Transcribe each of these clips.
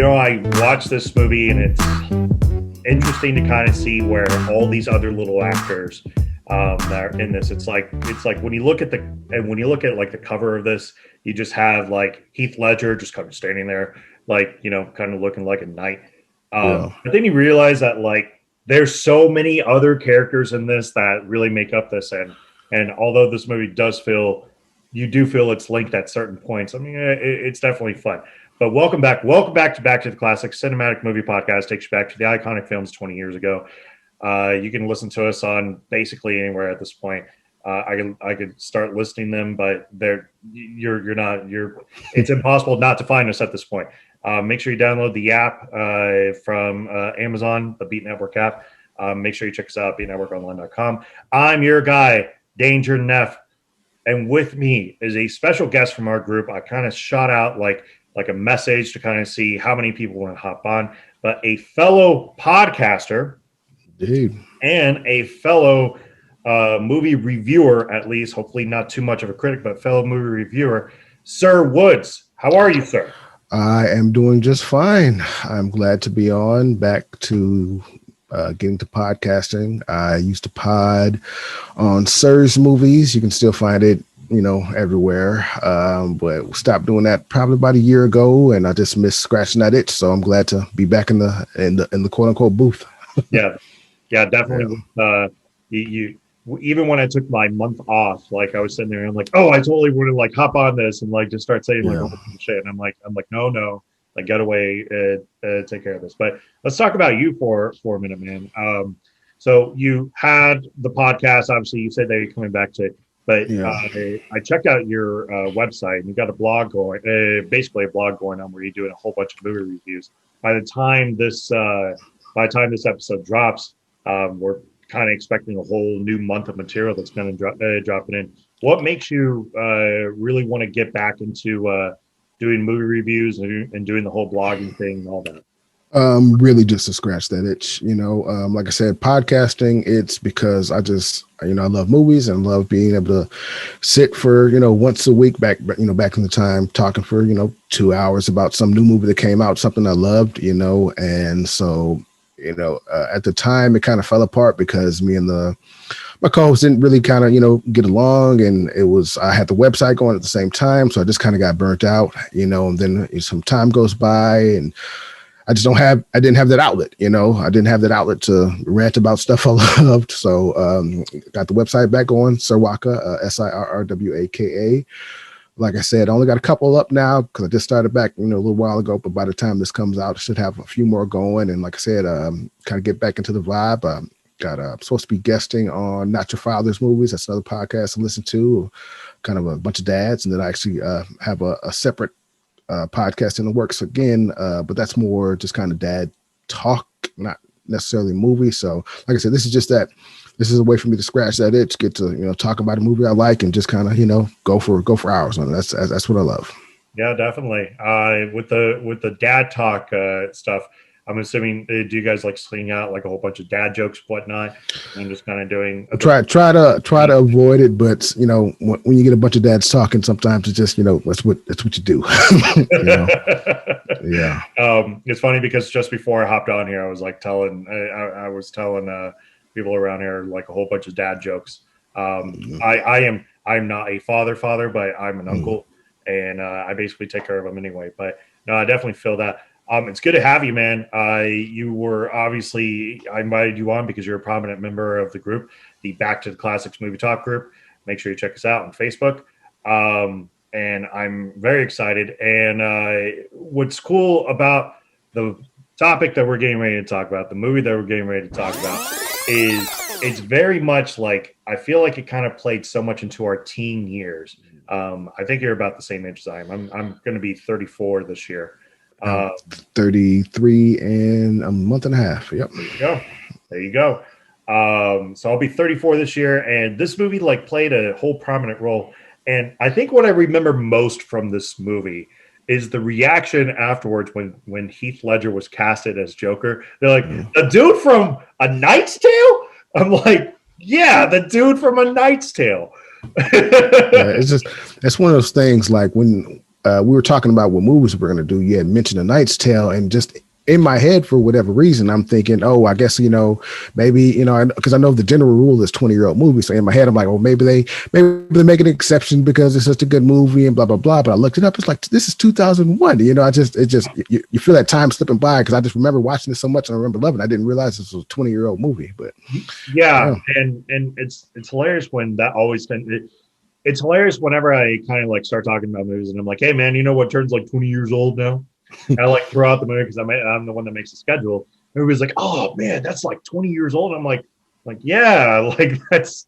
I watched this movie and it's interesting to kind of see where all these other little actors that are in this. It's like when you look at like the cover of this, you just have like Heath Ledger just kind of standing there, like, kind of looking like a knight. But then you realize that like there's so many other characters in this that really make up this, and although this movie you do feel it's linked at certain points. I mean, it's definitely fun. But welcome back to the Classics Cinematic Movie Podcast. Takes you back to the iconic films 20 years ago. You can listen to us on basically anywhere at this point. I could start listing them, but it's impossible not to find us at this point. Make sure you download the app from Amazon, the Beat Network app. Make sure you check us out, beatnetworkonline.com. I'm your guy, Danger Neff, and with me is a special guest from our group. I kind of shot out like a message to kind of see how many people want to hop on, but a fellow podcaster, dude, and a fellow movie reviewer, at least, hopefully not too much of a critic, but fellow movie reviewer, Sirr Woods. How are you, sir? I am doing just fine. I'm glad to be on, back to getting to podcasting. I used to pod on Sirr's Movies. You can still find it, everywhere. But stopped doing that probably about a year ago, and I just missed scratching that itch. So I'm glad to be back in the quote unquote booth. Yeah, definitely. Yeah. You even when I took my month off, like I was sitting there and I'm like, oh, I totally want to like hop on this and like just start saying like all the shit. And I'm like, no, like get away, take care of this. But let's talk about you for a minute, man. So you had the podcast, obviously you said that you're coming back to it, but I checked out your website and you got a blog going, basically a blog going on where you're doing a whole bunch of movie reviews. By the time this episode drops, we're kind of expecting a whole new month of material that's going to drop it in. What makes you really want to get back into doing movie reviews and doing the whole blogging thing and all that? Really just to scratch that itch, like I said, podcasting, it's because I just, I love movies and love being able to sit for, once a week back in the time, talking for, 2 hours about some new movie that came out, something I loved, and so, at the time it kind of fell apart because me and my co-host didn't really kind of, get along, and I had the website going at the same time. So I just kind of got burnt out, and then some time goes by and I didn't have that outlet, I didn't have that outlet to rant about stuff I loved. So, got the website back going, Sirrwaka, Sirrwaka. Like I said, I only got a couple up now because I just started back, a little while ago. But by the time this comes out, I should have a few more going. And like I said, kind of get back into the vibe. I'm supposed to be guesting on Not Your Father's Movies. That's another podcast I listen to, kind of a bunch of dads. And then I actually have a separate podcast in the works again, but that's more just kind of dad talk, not necessarily movie. So like I said, this is a way for me to scratch that itch, get to talk about a movie I like, and just kind of go for hours on it. That's what I love. Yeah, definitely. With the dad talk stuff, I'm assuming, do you guys like sling out like a whole bunch of dad jokes, whatnot, and just kind of doing? Try to avoid it, but when you get a bunch of dads talking, sometimes it's just that's what you do. Yeah. It's funny because just before I hopped on here, I was like telling people around here like a whole bunch of dad jokes. I'm not a father, but I'm an uncle, and I basically take care of them anyway. But no, I definitely feel that. It's good to have you, man. You were obviously, I invited you on because you're a prominent member of the group, the Back to the Classics Movie Talk group. Make sure you check us out on Facebook. And I'm very excited. And what's cool about the topic that we're getting ready to talk about, the movie that we're getting ready to talk about, is it's very much like, I feel like it kind of played so much into our teen years. I think you're about the same age as I am. I'm going to be 34 this year. 33 in a month and a half. Yep. There you go. So I'll be 34 this year, and this movie like played a whole prominent role. And I think what I remember most from this movie is the reaction afterwards when Heath Ledger was casted as Joker. They're like, the dude from A Knight's Tale? I'm like, yeah, the dude from A Knight's Tale. It's one of those things like when we were talking about what movies we're going to do, you had mentioned A Knight's Tale, and just in my head, for whatever reason, I'm thinking, oh, I guess, maybe, because I know the general rule is 20-year-old movies. So in my head, I'm like, oh, maybe they make an exception because it's such a good movie and blah, blah, blah. But I looked it up. It's like, this is 2001. You feel that time slipping by, because I just remember watching this so much and I remember loving it. I didn't realize this was a 20-year-old movie, but yeah. And it's hilarious when that always it's hilarious whenever I kind of like start talking about movies and I'm like, hey man, you know what turns like 20 years old now? And I like throw out the movie because I'm the one that makes the schedule. Everybody's like, oh man, that's like 20 years old. I'm like yeah, like that's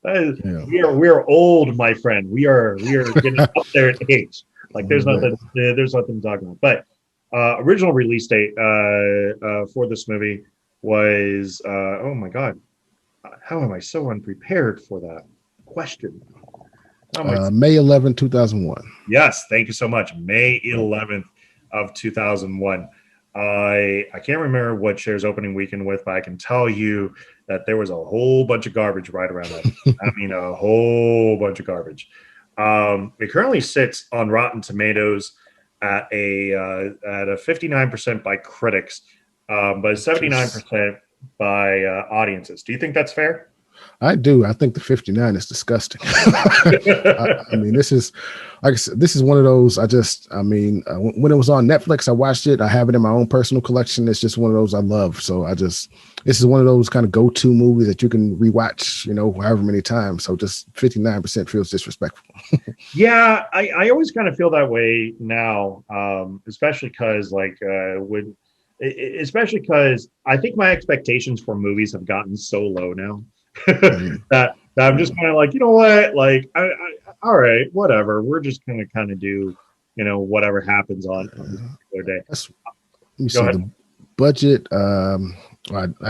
we're old, my friend. We are getting up there in age. Like there's nothing to talk about. But original release date for this movie was oh my god, how am I so unprepared for that question? May 11, 2001. Yes, thank you so much. May 11th of 2001. I can't remember what shares opening weekend with, but I can tell you that there was a whole bunch of garbage right around that. I mean, a whole bunch of garbage. It currently sits on Rotten Tomatoes at a 59% by critics, but 79% by audiences. Do you think that's fair? I do. I think the 59 is disgusting. I mean, this is, like I said, this is one of those, when it was on Netflix, I watched it. I have it in my own personal collection. It's just one of those I love. So this is one of those kind of go-to movies that you can rewatch, however many times. So just 59% feels disrespectful. Yeah, I always kind of feel that way now, especially because especially because I think my expectations for movies have gotten so low now. that I'm just kind of like, you know what, like all right, whatever, we're just gonna kind of do whatever happens on this particular day. Let me see the budget. I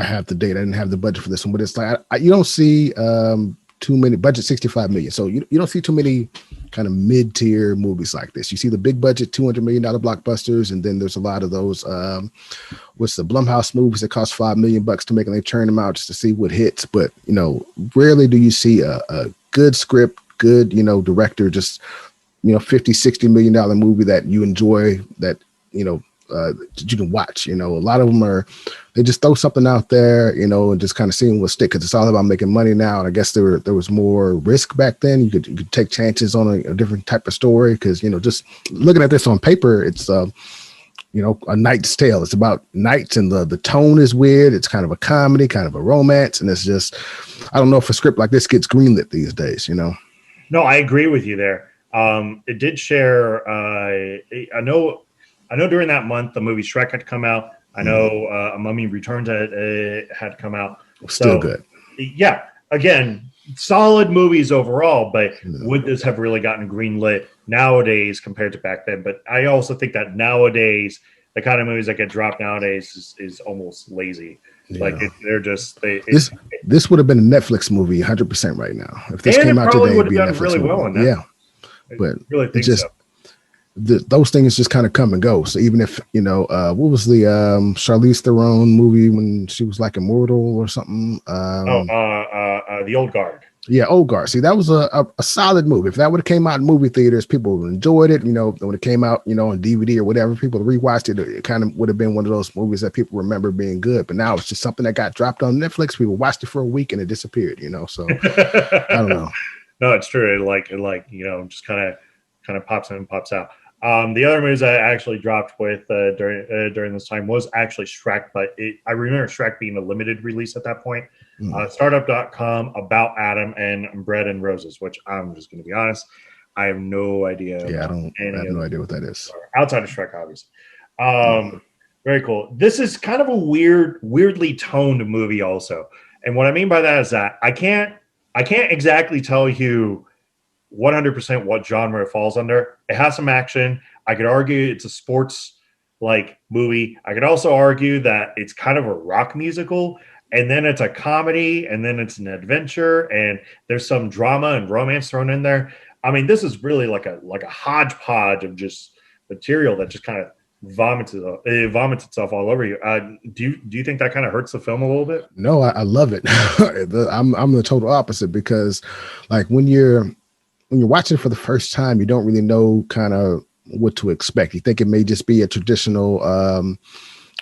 have the date. I didn't have the budget for this one, but it's like you don't see too many. Budget 65 million, so you don't see too many kind of mid-tier movies like this. You see the big budget $200 million blockbusters, and then there's a lot of those what's the Blumhouse movies that cost $5 million to make, and they turn them out just to see what hits. But rarely do you see a good script, good director, just $50-60 million movie that you enjoy, that that you can watch. A lot of them they just throw something out there, and just kind of seeing what stick, because it's all about making money now. And I guess there was more risk back then. You could take chances on a different type of story, because just looking at this on paper, it's A Knight's Tale. It's about knights, and the tone is weird. It's kind of a comedy, kind of a romance, and it's just, I don't know if a script like this gets greenlit these days. No, I agree with you there. It did share. I know during that month the movie Shrek had come out. I know A Mummy Returns had come out. Still good. Yeah. Again, solid movies overall, but would this have really gotten greenlit nowadays compared to back then? But I also think that nowadays, the kind of movies that get dropped nowadays is almost lazy. Yeah. Like they're just this would have been a Netflix movie 100% right now. If this came out today, it'd be a Netflix really movie. Well in that. Yeah, but I really think so. Those things just kind of come and go. So even if what was the Charlize Theron movie when she was like immortal or something? The Old Guard. Yeah, Old Guard. See, that was a solid movie. If that would have came out in movie theaters, people would have enjoyed it. When it came out, on DVD or whatever, people rewatched it. It kind of would have been one of those movies that people remember being good. But now it's just something that got dropped on Netflix. People watched it for a week and it disappeared. So I don't know. No, it's true. It just kind of pops in and pops out. The other movies I actually dropped with during this time was actually Shrek, but I remember Shrek being a limited release at that point. Startup.com, About Adam, and Bread and Roses, which I'm just going to be honest, I have no idea. Yeah, I have no idea what that is. Outside of Shrek, obviously. Very cool. This is kind of a weirdly toned movie also. And what I mean by that is that I can't exactly tell you 100% what genre it falls under. It has some action. I could argue it's a sports movie. I could also argue that it's kind of a rock musical, and then it's a comedy, and then it's an adventure, and there's some drama and romance thrown in there. I mean, this is really like a hodgepodge of just material that just kind of vomits itself all over you. Do you think that kind of hurts the film a little bit? No, I love it. I'm the total opposite, because when you're when you're watching for the first time, you don't really know kind of what to expect. You think it may just be a traditional,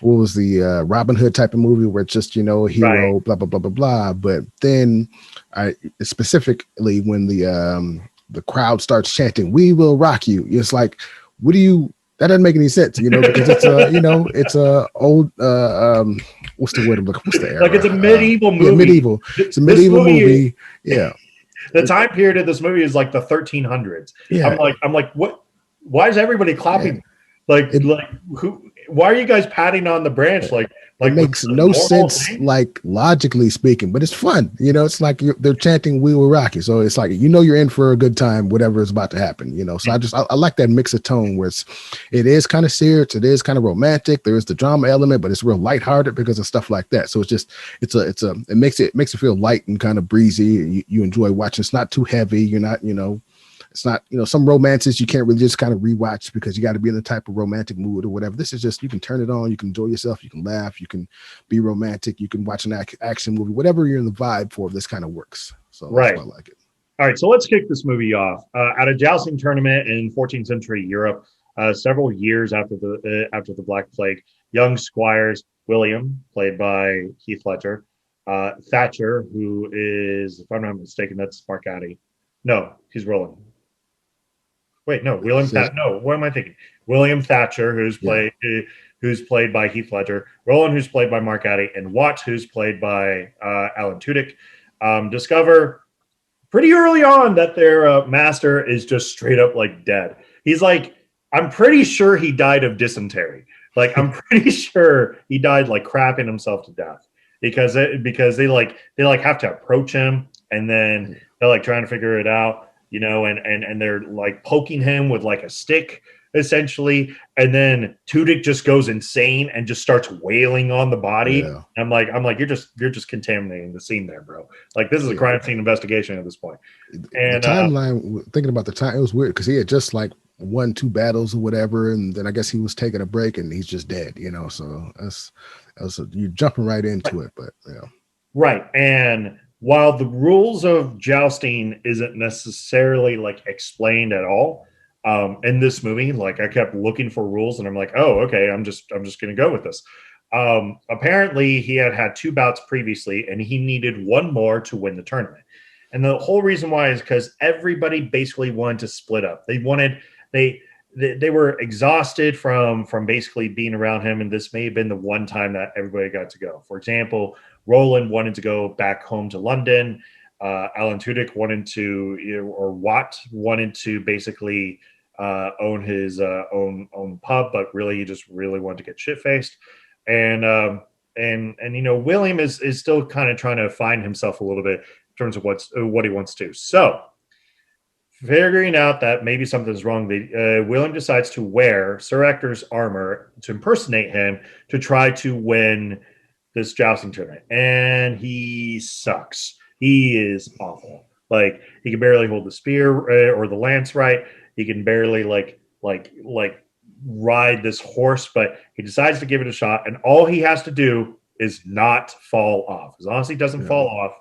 what was the Robin Hood type of movie where it's just, you know, a hero, Right. blah, blah, blah, blah, blah. But then specifically when the crowd starts chanting, "We will rock you." It's like, what do you, that doesn't make any sense, you know, because it's a, you know, it's a old, what's the word I'm looking, what's the Like era? it's a medieval Yeah, movie. medieval. It's a This medieval movie, movie. Yeah. the time period of this movie is like the 1300s. Yeah. I'm like, what? Why is everybody Yeah. clapping? It, Like who? Why are you guys patting on the branch? it Was makes it a no normal sense, thing? like logically speaking, but it's fun. You know, it's like they're chanting "We will rock you," so it's like, you know, you're in for a good time, whatever is about to happen. You know, so I like that mix of tone where it is kind of serious, it is kind of romantic, there is the drama element, but it's real lighthearted because of stuff like that. So it's just it makes it feel light and kind of breezy. You enjoy watching. It's not too heavy. You're not, you know. It's not, you know, some romances you can't really just kind of rewatch because you got to be in the type of romantic mood or whatever. This is just, you can turn it on, you can enjoy yourself, you can laugh, you can be romantic, you can watch an action movie, whatever you're in the vibe for. This kind of works. So that's Right. why I like it. All right, so let's kick this movie off. At a jousting tournament in 14th century Europe, several years after the Black Plague, young squires William, played by Heath Ledger, Thatcher, who is, if I'm not mistaken, that's Mark Addy. No, he's Roland. Wait, no, William Says, Thatcher. No, what am I thinking? William Thatcher, yeah, who's played by Heath Ledger, Roland, who's played by Mark Addy, and Watt, who's played by Alan Tudyk, discover pretty early on that their master is just straight up like dead. He's like, I'm pretty sure he died of dysentery. Like, I'm pretty sure he died like crapping himself to death because they have to approach him and then they're like trying to figure it out, you know, and they're like poking him with like a stick essentially, and then Tudyk just goes insane and just starts wailing on the body. yeah, I'm like, you're just contaminating the scene there, bro. Like this is a yeah. crime scene investigation at this point. The And timeline, thinking about the time, it was weird because he had just like won 2 battles or whatever, and then I guess he was taking a break and he's just dead, you know. So you're jumping right into it, but yeah. right. And while the rules of jousting isn't necessarily like explained at all, in this movie, like I kept looking for rules and I'm like, oh, okay, I'm just gonna go with this. Apparently he had 2 bouts previously and he needed one more to win the tournament. And the whole reason why is because everybody basically wanted to split up. They were exhausted from basically being around him, and this may have been the one time that everybody got to go. For example, Roland wanted to go back home to London. Alan Tudyk wanted to, or Watt wanted to basically own his own pub, but really he just really wanted to get shit faced. And you know, William is still kind of trying to find himself a little bit in terms of what he wants to do. So figuring out that maybe something's wrong, William decides to wear Sir Ector's armor to impersonate him to try to win this jousting tournament, and he sucks. He is awful. Like he can barely hold the spear or the lance right. He can barely like ride this horse, but he decides to give it a shot, and all he has to do is not fall off. As long as he doesn't fall off,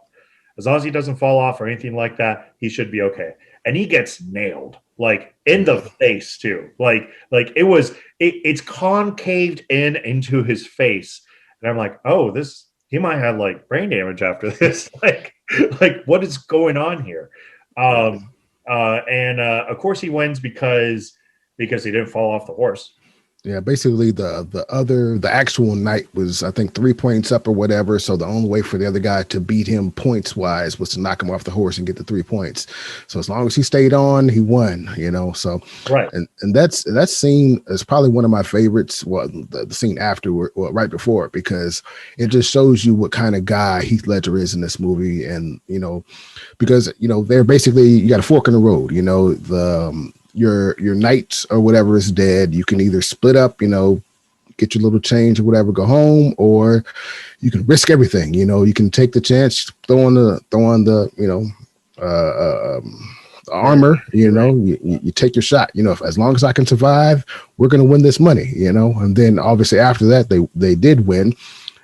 as long as he doesn't fall off or anything like that, he should be okay. And he gets nailed, like in the face too. It's concaved into his face. And I'm like, oh, he might have like brain damage after this. like what is going on here? Of course he wins because he didn't fall off the horse. Yeah, basically the actual knight was, I think, 3 points up or whatever. So the only way for the other guy to beat him points wise was to knock him off the horse and get the 3 points. So as long as he stayed on, he won, you know. So right. And that scene is probably one of my favorites. Well, the scene afterward, well, right before it, because it just shows you what kind of guy Heath Ledger is in this movie. And, you know, because, you know, they're basically, you got a fork in the road, you know, your knight or whatever is dead. You can either split up, you know, get your little change or whatever, go home, or you can risk everything. You know, you can take the chance, throw on the you know, armor. You know, you take your shot. You know, as long as I can survive, we're gonna win this money. You know, and then obviously after that, they did win.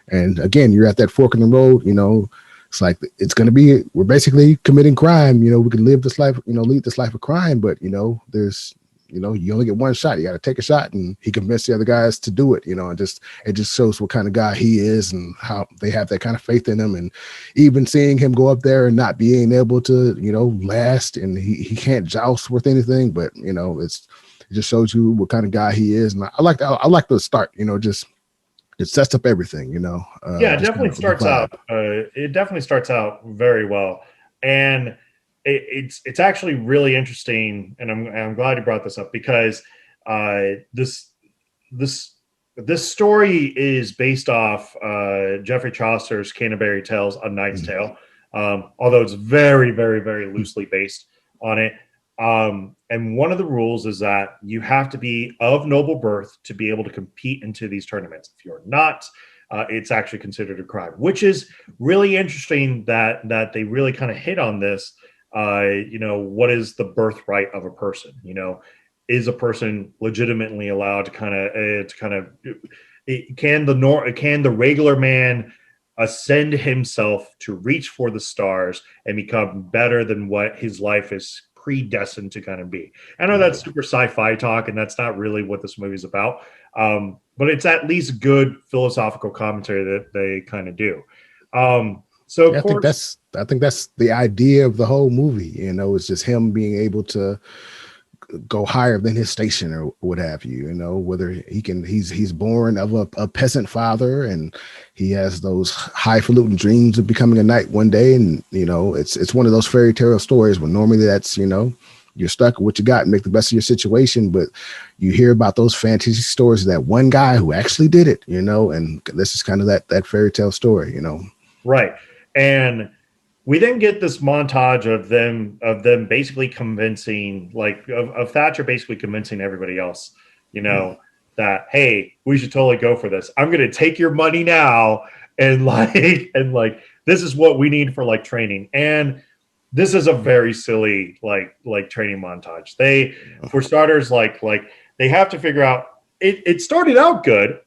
And again, you're at that fork in the road. You know, it's like it's going to be, we're basically committing crime. You know, we can live this life, you know, lead this life of crime, but you know, there's, you know, you only get one shot. You got to take a shot, and he convinced the other guys to do it. You know, and just it just shows what kind of guy he is and how they have that kind of faith in him. And even seeing him go up there and not being able to, you know, last, and he can't joust with anything, but you know, it just shows you what kind of guy he is. And I like the start. You know, just it sets up everything. You know, Yeah, it definitely starts out. It definitely starts out very well, and it's actually really interesting. And I'm glad you brought this up because this this story is based off Geoffrey Chaucer's Canterbury Tales: A Knight's Tale, although it's very, very, very loosely based on it. And one of the rules is that you have to be of noble birth to be able to compete into these tournaments. If you're not, it's actually considered a crime, which is really interesting that they really kind of hit on this. You know, what is the birthright of a person? You know, is a person legitimately allowed to can the regular man ascend himself to reach for the stars and become better than what his life is predestined to kind of be? I know that's super sci-fi talk, and that's not really what this movie is about. But it's at least good philosophical commentary that they kind of do. So of course, I think that's the idea of the whole movie. You know, it's just him being able to go higher than his station or what have you. You know, whether he's born of a peasant father, and he has those highfalutin dreams of becoming a knight one day. And you know, it's one of those fairy tale stories where normally that's, you know, you're stuck with what you got and make the best of your situation. But you hear about those fantasy stories of that one guy who actually did it, you know, and this is kind of that fairy tale story, you know. Right. And we then get this montage of them basically convincing, like, of Thatcher basically convincing everybody else, you know, that, hey, we should totally go for this. I'm going to take your money now. And like, this is what we need for like training. And this is a very silly, like training montage. They, for starters, like they have to figure out, it started out good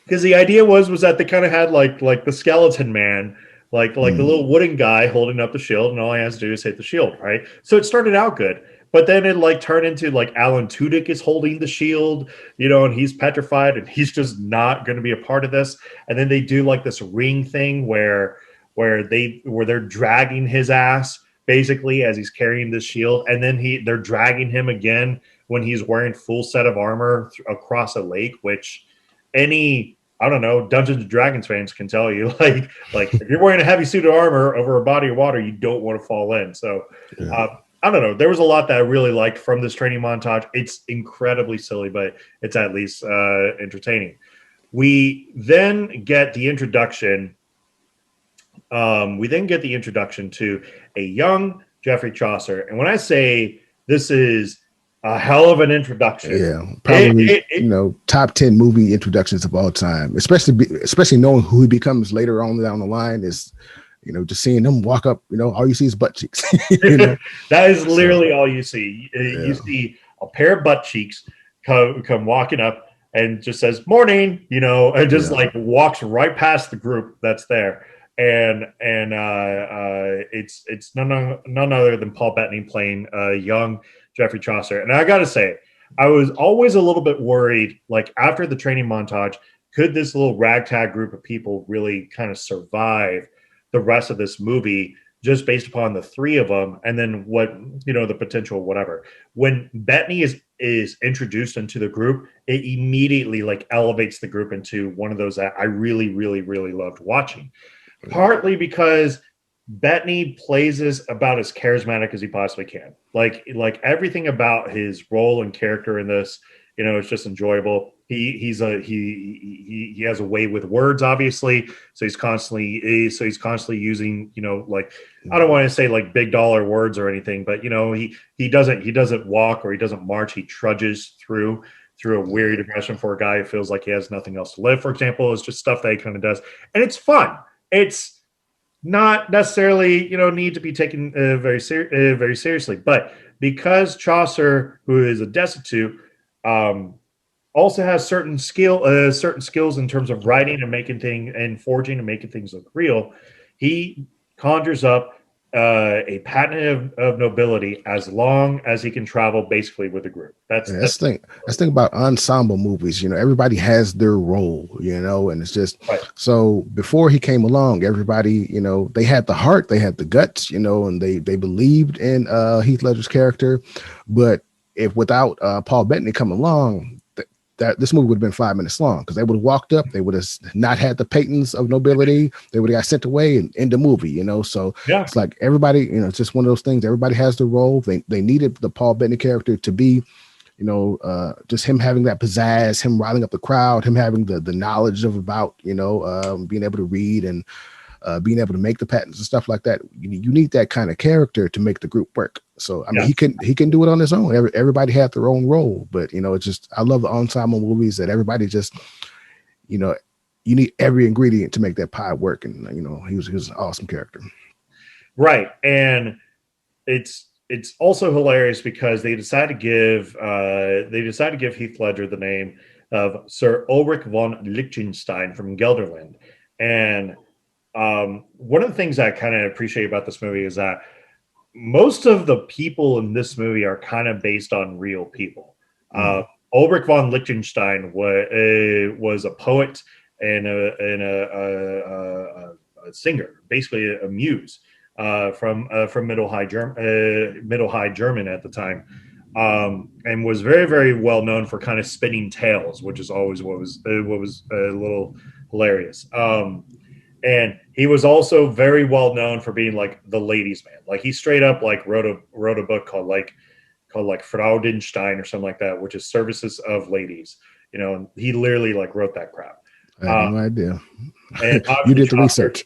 because the idea was that they kind of had like the skeleton man, like the little wooden guy holding up the shield, and all he has to do is hit the shield, right? So it started out good, but then it like turned into like Alan Tudyk is holding the shield, you know, and he's petrified, and he's just not going to be a part of this. And then they do like this ring thing where they're dragging his ass basically as he's carrying this shield, and then they're dragging him again when he's wearing full set of armor across a lake, which any, I don't know, Dungeons and Dragons fans can tell you, like if you're wearing a heavy suit of armor over a body of water, you don't want to fall in. So I don't know. There was a lot that I really liked from this training montage. It's incredibly silly, but it's at least entertaining. We then get the introduction. To a young Geoffrey Chaucer, and when I say this is a hell of an introduction. Yeah, probably you know, top 10 movie introductions of all time, especially knowing who he becomes later on down the line. Is, you know, just seeing him walk up, you know, all you see is butt cheeks. You know? That is literally all you see. You see a pair of butt cheeks come walking up and just says morning, you know, and just like walks right past the group that's there. And it's none other than Paul Bettany playing young Geoffrey Chaucer. And I got to say, I was always a little bit worried, like after the training montage, could this little ragtag group of people really kind of survive the rest of this movie just based upon the three of them? And then what, you know, the potential, whatever. When Bettany is introduced into the group, it immediately like elevates the group into one of those that I really, really, really loved watching. Partly because Bettany plays about as charismatic as he possibly can. Like everything about his role and character in this, you know, it's just enjoyable. He has a way with words, obviously. So he's constantly using, you know, like, I don't want to say like big dollar words or anything, but you know, he doesn't walk or he doesn't march. He trudges through a weary depression for a guy who feels like he has nothing else to live, for example. It's just stuff that he kind of does, and it's fun. It's not necessarily, you know, need to be taken very seriously, but because Chaucer, who is a destitute, also has certain skills in terms of writing and making things and forging and making things look real, He conjures up a patent of nobility as long as he can travel basically with a group. That's the thing about ensemble movies. Everybody has their role. And it's just right. So before he came along, everybody, they had the heart, they had the guts, and they believed in Heath Ledger's character. But if without Paul Bettany coming along, that this movie would have been 5 minutes long, because they would have walked up, they would have not had the patents of nobility, they would have got sent away and in the movie. So Yeah. it's like everybody, it's just one of those things. Everybody has their role. They needed the Paul Bettany character to be, just him having that pizzazz, him riling up the crowd, him having the knowledge of about, being able to read and being able to make the patents and stuff like that. You need that kind of character to make the group work. So I mean, he can do it on his own. Everybody had their own role, but it's just, I love the ensemble movies that everybody just, you need every ingredient to make that pie work. And he was an awesome character. Right, and it's also hilarious because they decided to give Heath Ledger the name of Sir Ulrich von Liechtenstein from Gelderland. And one of the things I kind of appreciate about this movie is that most of the people in this movie are kind of based on real people. Ulrich von Liechtenstein was a poet and a singer, basically a muse from Middle High German at the time, and was very, very well known for kind of spinning tales, which is always what was a little hilarious. And he was also very well known for being like the ladies' man. Like he straight up like wrote a book called Fraudenstein or something like that, which is services of ladies. And he literally like wrote that crap. I had no idea. And you did the research.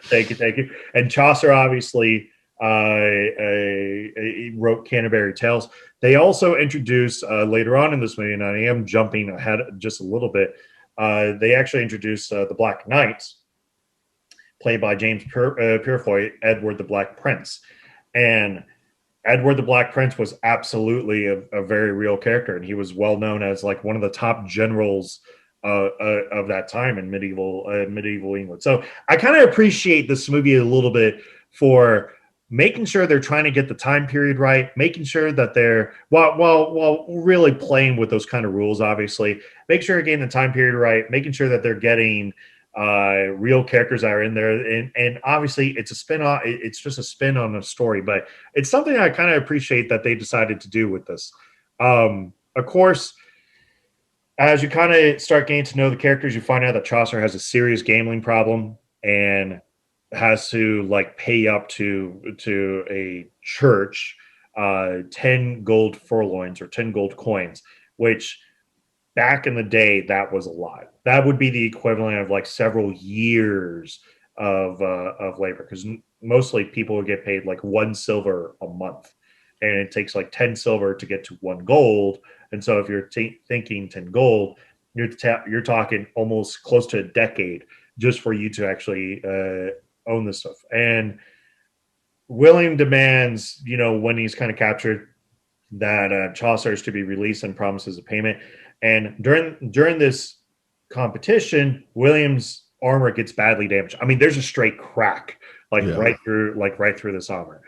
Thank you. And Chaucer obviously wrote Canterbury Tales. They also introduced later on in this movie, and I am jumping ahead just a little bit. They actually introduced the Black Knights, played by James Purefoy, Edward the Black Prince. And Edward the Black Prince was absolutely a very real character, and he was well known as like one of the top generals of that time in medieval England. So I kind of appreciate this movie a little bit for making sure they're trying to get the time period right, making sure that they're while really playing with those kind of rules, obviously, make sure you're getting the time period right, making sure that they're getting real characters that are in there, and obviously it's a spin off. It's just a spin on a story, but it's something I kind of appreciate that they decided to do with this. Of course, as you kind of start getting to know the characters, you find out that Chaucer has a serious gambling problem and has to like pay up to a church 10 gold furlongs or 10 gold coins, which back in the day, that was a lot. That would be the equivalent of like several years of labor, because mostly people would get paid like 1 silver a month, and it takes like 10 silver to get to 1 gold. And so if you're thinking 10 gold, you're talking almost close to a decade just for you to actually own this stuff. And William demands, when he's kind of captured, that Chaucer is to be released and promises a payment. And during this competition, William's armor gets badly damaged. I mean, there's a straight crack right through this armor.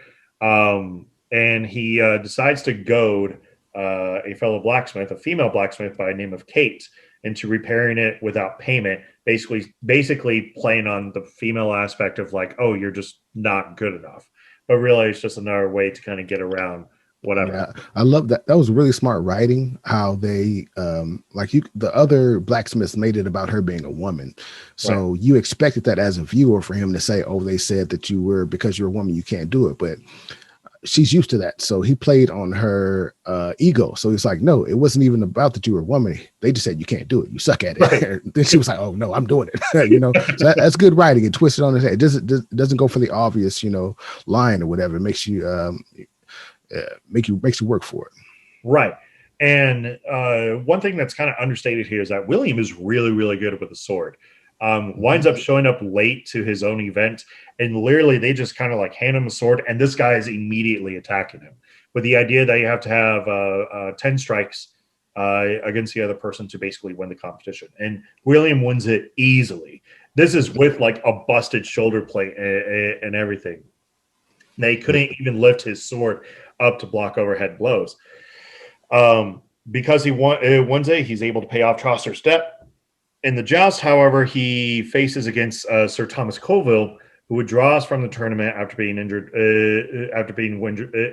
And he decides to goad a fellow blacksmith, a female blacksmith by the name of Kate, into repairing it without payment. Basically playing on the female aspect of like, oh, you're just not good enough. But really, it's just another way to kind of get around whatever. Yeah, I love that. That was really smart writing. How they the other blacksmiths made it about her being a woman, so you expected that as a viewer for him to say, "Oh, they said that because you're a woman, you can't do it." But she's used to that, so he played on her ego. So he's like, "No, it wasn't even about that you were a woman. They just said you can't do it. You suck at it." Right. Then she was like, "Oh no, I'm doing it." So that's good writing. It twisted on his head. It doesn't go for the obvious, line or whatever. It makes you. Makes you work for it. Right. And one thing that's kind of understated here is that William is really, really good with the sword. Winds up showing up late to his own event, and literally they just kind of like hand him a sword, and this guy is immediately attacking him with the idea that you have to have 10 strikes against the other person to basically win the competition. And William wins it easily. This is with like a busted shoulder plate and everything. They couldn't even lift his sword up to block overhead blows. Because he won one day, he's able to pay off Chaucer's debt. In the joust, however, he faces against Sir Thomas Colville, who withdraws from the tournament after being injured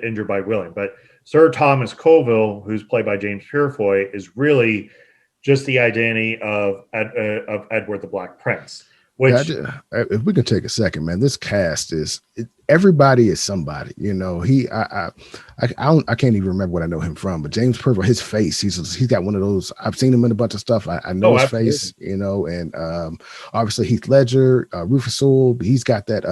injured by William. But Sir Thomas Colville, who's played by James Purefoy, is really just the identity of Edward the Black Prince. Which, if we can take a second, man, this cast everybody is somebody. You know, I can't even remember what I know him from, but James Purefoy, his face, he's got one of those. I've seen him in a bunch of stuff. I know his face, you know, and obviously Heath Ledger, Rufus Sewell, he's got that.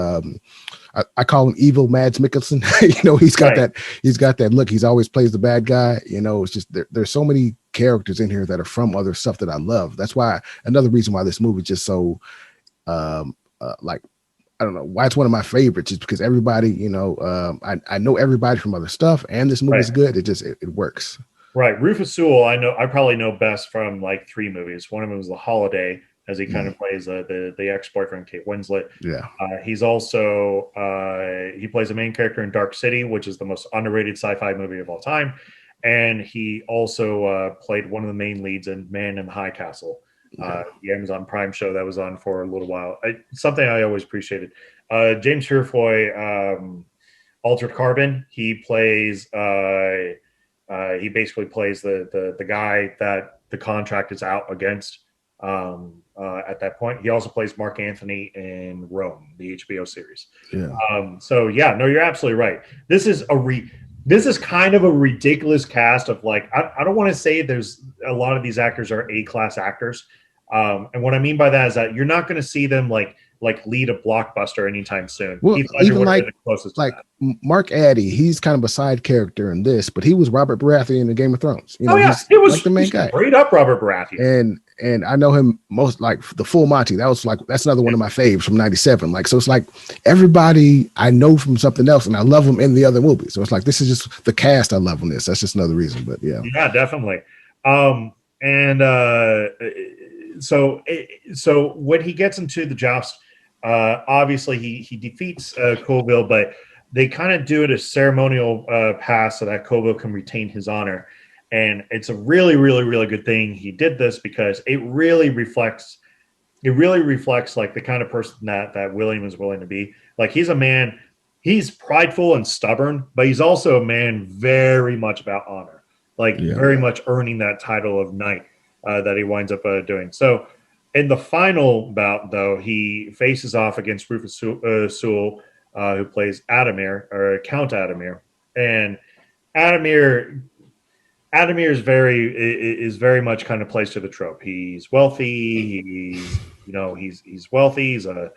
I call him evil Mads Mikkelsen. You know, he's got that look. He's always plays the bad guy. You know, it's just there's so many characters in here that are from other stuff that I love. That's why another reason why this movie is just so like, I don't know why it's one of my favorites, is because everybody, you know, I know everybody from other stuff, and this movie is good. It works. Right. Rufus Sewell, I probably know best from like 3 movies. One of them was The Holiday, as he kind of plays the ex-boyfriend Kate Winslet. Yeah. He's also he plays the main character in Dark City, which is the most underrated sci-fi movie of all time, and he also played one of the main leads in Man in the High Castle. The Amazon Prime show that was on for a little while. Something I always appreciated. James Purefoy, Altered Carbon. He plays. He basically plays the guy that the contract is out against. At that point, he also plays Mark Anthony in Rome, the HBO series. Yeah. So yeah, no, you're absolutely right. This is kind of a ridiculous cast of like. I don't want to say there's a lot of these actors are A-class actors. And what I mean by that is that you're not going to see them like lead a blockbuster anytime soon. Well, even like Mark Addy, he's kind of a side character in this, but he was Robert Baratheon in Game of Thrones. You know, he was like the main guy. Straight up Robert Baratheon. And I know him most like the Full Monty. That's another one of my faves from '97. Like, so it's like everybody I know from something else, and I love them in the other movies. So it's like this is just the cast I love on this. That's just another reason. But yeah, definitely. So when he gets into the joust, obviously he defeats Colville, but they kind of do it a ceremonial pass so that Colville can retain his honor. And it's a really, really, really good thing he did this, because it really reflects like the kind of person that William is willing to be. Like, he's a man, he's prideful and stubborn, but he's also a man very much about honor, very much earning that title of knight. That he winds up doing. So in the final bout, though, he faces off against Rufus Sewell, who plays Adamir, or Count Adamir. And Adamir is very much kind of plays to the trope. He's wealthy. He's wealthy. He's a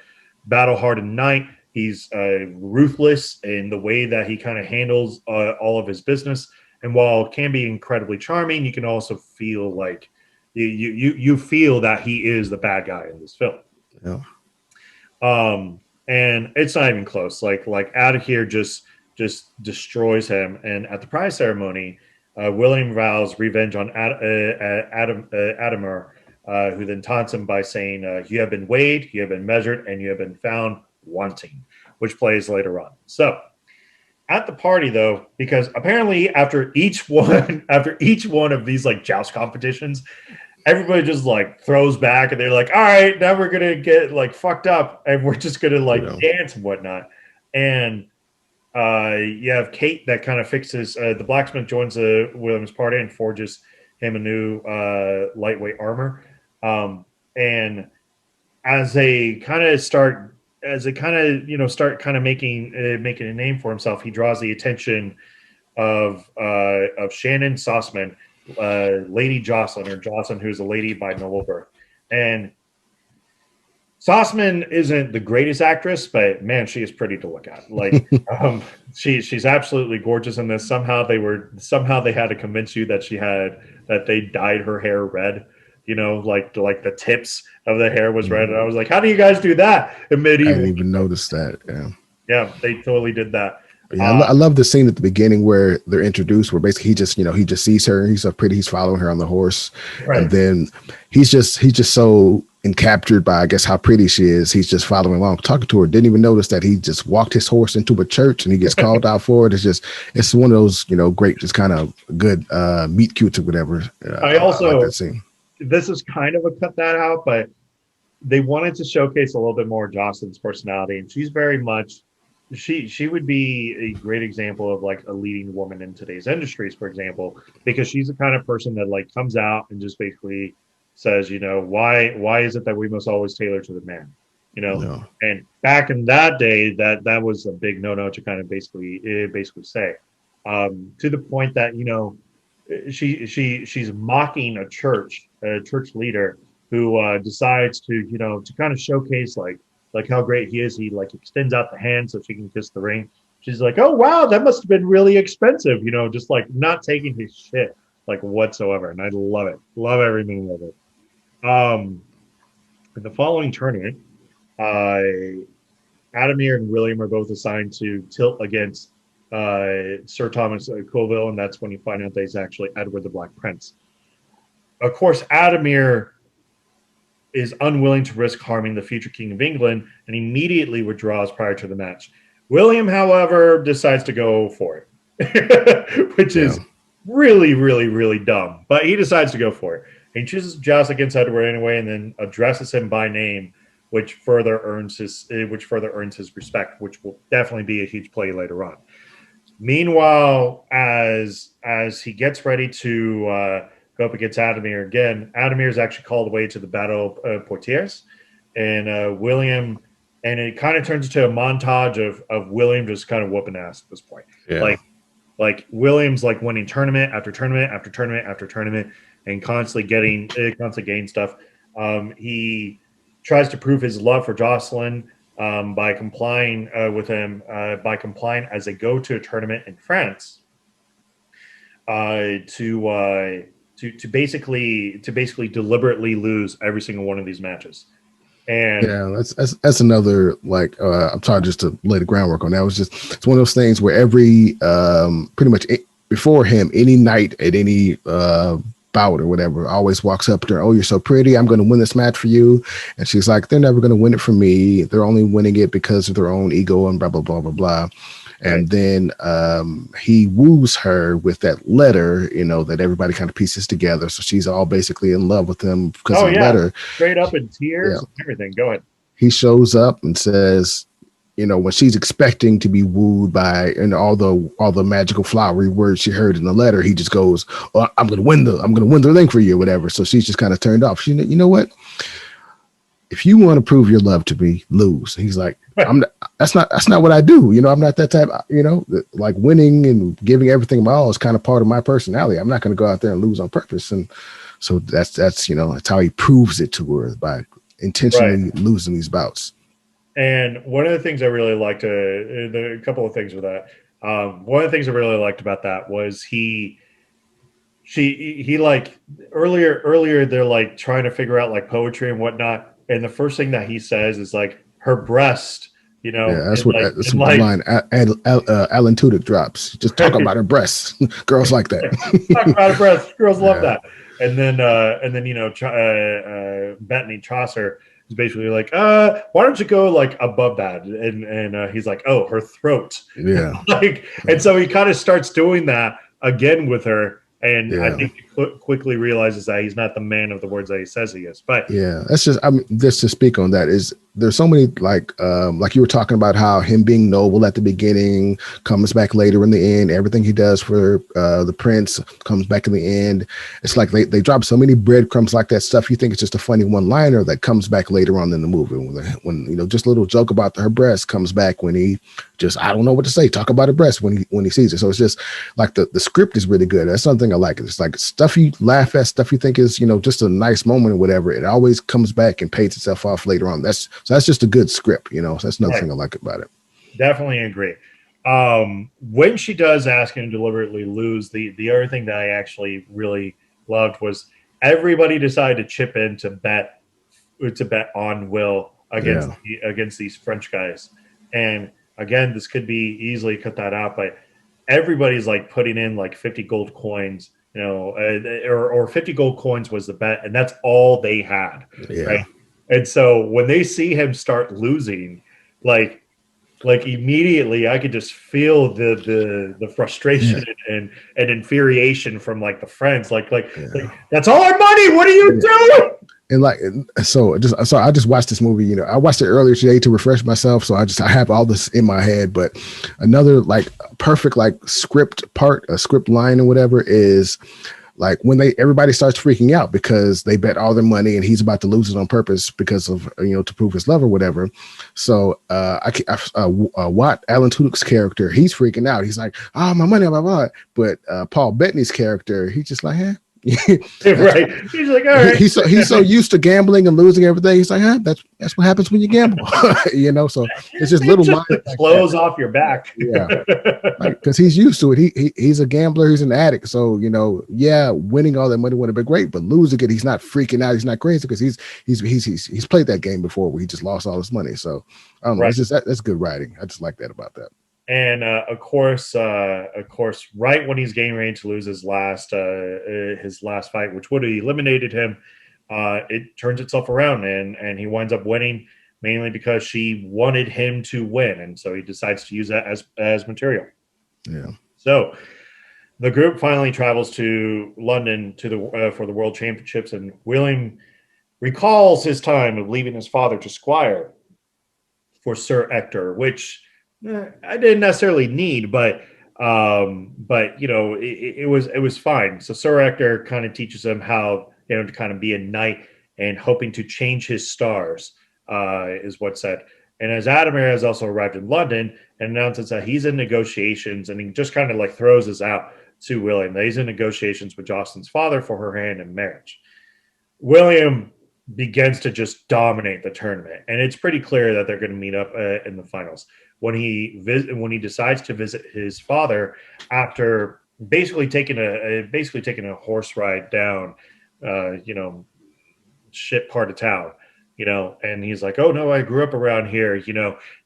battle-hardened knight. He's ruthless in the way that he kind of handles all of his business. And while it can be incredibly charming, you can also feel like you feel that he is the bad guy in this film. Yeah. And it's not even close. Like out of here just destroys him. And at the prize ceremony, William vows revenge on Adamir, who then taunts him by saying, "You have been weighed, you have been measured, and you have been found wanting," which plays later on. So at the party, though, because apparently after each one of these like joust competitions, everybody just like throws back and they're like, all right, now we're gonna get like fucked up and we're just gonna like dance and whatnot. And you have Kate that kind of fixes the blacksmith joins William's party and forges him a new lightweight armor. And as they kind of start making a name for himself, he draws the attention of Shannon Sossman, Lady Jocelyn, or Jocelyn, who's a lady by noble birth. And Sossman isn't the greatest actress, but man, she is pretty to look at. Like, she's absolutely gorgeous in this. Somehow they had to convince you that they dyed her hair red. You know, like the tips of the hair was red. And I was like, how do you guys do that in medieval? I didn't even notice that. Yeah. Yeah, they totally did that. Yeah, I love the scene at the beginning where they're introduced, where basically he just sees her. He's so pretty. He's following her on the horse, right. And then he's just so captured by, I guess, how pretty she is, he's just following along, talking to her. Didn't even notice that he just walked his horse into a church and he gets called out for it. It's one of those, great, just kind of good meet cutes or whatever. I also I like that scene. This is kind of a cut that out, but they wanted to showcase a little bit more Jocelyn's personality, and she's very much she would be a great example of like a leading woman in today's industries, for example, because she's the kind of person that like comes out and just basically says, why is it that we must always tailor to the man, No. And back in that day, that was a big no to kind of basically say, to the point that she's mocking a church leader who decides to kind of showcase like how great he is. He like extends out the hand so she can kiss the ring. She's like, oh wow, that must have been really expensive, just like not taking his shit like whatsoever. And I love it. Love every minute of it. In the following tournament, Adamir and William are both assigned to tilt against Sir Thomas Colville, and that's when you find out that he's actually Edward the Black Prince. Of course, Adamir is unwilling to risk harming the future King of England and immediately withdraws prior to the match. William, however, decides to go for it, which is really, really, really dumb. But he decides to go for it. He chooses to joust against Edward anyway, and then addresses him by name, which further earns his respect, which will definitely be a huge play later on. Meanwhile, as he gets ready to go up against Adamir again, Adamir is actually called away to the Battle of Poitiers, and William, and it kind of turns into a montage of William just kind of whooping ass at this point. Yeah. Like William's like winning tournament after tournament after tournament after tournament, and constantly getting stuff. He tries to prove his love for Jocelyn by complying with him, by complying as they go to a tournament in France to basically deliberately lose every single one of these matches. And yeah, that's another, like, I'm sorry, just to lay the groundwork on that. It's one of those things where every pretty much before him, any knight at any bout or whatever always walks up to her, oh, you're so pretty, I'm going to win this match for you. And she's like, they're never going to win it for me, they're only winning it because of their own ego and blah blah blah blah blah. And then he woos her with that letter, that everybody kind of pieces together. So she's all basically in love with him because of the letter. Straight up in tears and everything. Go ahead. He shows up and says, when she's expecting to be wooed by all the magical flowery words she heard in the letter, he just goes, oh, I'm gonna win the thing for you or whatever. So she's just kind of turned off. She, you know what? If you want to prove your love to me, lose. He's like, that's not what I do. I'm not that type, like winning and giving everything my all is kind of part of my personality. I'm not going to go out there and lose on purpose. And so that's how he proves it to her, by intentionally losing these bouts. And one of the things I really liked, a couple of things with that. One of the things I really liked about that was he like earlier they're like trying to figure out like poetry and whatnot. And the first thing that he says is like her breast, that's what the line Alan Tudyk drops. Just talk about her breasts. Girls like that. Talk about her breasts. Girls love that. And then Bethany Chaucer is basically like, why don't you go like above that? And he's like, oh, her throat. Yeah. And so he kind of starts doing that again with her. And I think he quickly realizes that he's not the man of the words that he says he is. But that's just, just to speak on that, is there's so many like you were talking about how him being noble at the beginning comes back later in the end. Everything he does for the prince comes back in the end. It's like they drop so many breadcrumbs like that stuff. You think it's just a funny one-liner that comes back later on in the movie when just a little joke about her breast comes back when he just, I don't know what to say, talk about her breast when he sees it. So it's just like the script is really good. That's something I like. It's like stuff you laugh at, stuff you think is just a nice moment or whatever. It always comes back and pays itself off later on. So that's just a good script, So that's another thing I like about it. Definitely agree. When she does ask him to deliberately lose, the other thing that I actually really loved was everybody decided to chip in to bet on Will against these French guys. And again, this could be easily cut that out, but everybody's like putting in like 50 gold coins, or 50 gold coins was the bet, and that's all they had. Right? And so when they see him start losing, like immediately I could just feel the Yeah, frustration and infuriation from like the friends. yeah, That's all our money. What are you yeah. doing? And like, so I just watched this movie. You know, I watched it earlier today to refresh myself. So I have all this in my head. But another like perfect like script part, a script line or whatever is like when everybody starts freaking out because they bet all their money and he's about to lose it on purpose because of to prove his love or whatever. So Watt Alan Tudyk's character, he's freaking out. He's like, "Oh, my money, blah blah." But Paul Bettany's character, he's just like, "Huh." That's Right. He's like, all right. he's so used to gambling and losing everything. He's like, "Huh, that's what happens when you gamble." So it's just It's little just the lines like that. clothes off your back. Yeah, like because he's used to it. He's a gambler. He's an addict. So yeah, winning all that money would have been great, but losing it, he's not freaking out. He's not crazy because he's played that game before where he just lost all his money. So I don't know. Right. It's just that's good writing. I just like that about that. And of course, right when he's getting ready to lose his last fight, which would have eliminated him, it turns itself around, and he winds up winning mainly because she wanted him to win, and so he decides to use that as material. Yeah. So the group finally travels to London for the World Championships, and William recalls his time of leaving his father to squire for Sir Ector, which I didn't necessarily need, but it was fine. So Sir Ector kind of teaches him how to kind of be a knight and hoping to change his stars, is what's said. And as Adamir has also arrived in London and announces that he's in negotiations, and he just kind of like throws this out to William that he's in negotiations with Jocelyn's father for her hand in marriage. William begins to just dominate the tournament, and it's pretty clear that they're going to meet up in the finals. When he decides to visit his father after basically taking a horse ride down, shit part of town, and he's like, "Oh no, I grew up around here."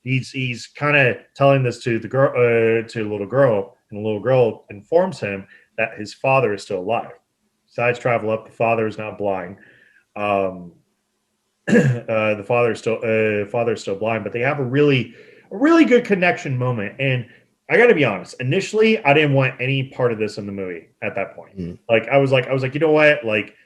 He's kind of telling this to the girl, to a little girl, and the little girl informs him that his father is still alive. Decides to travel up. The father is not blind. The father is still blind, but they have a really good connection moment. And I got to be honest, initially I didn't want any part of this in the movie at that point. Like I was like, you know what, like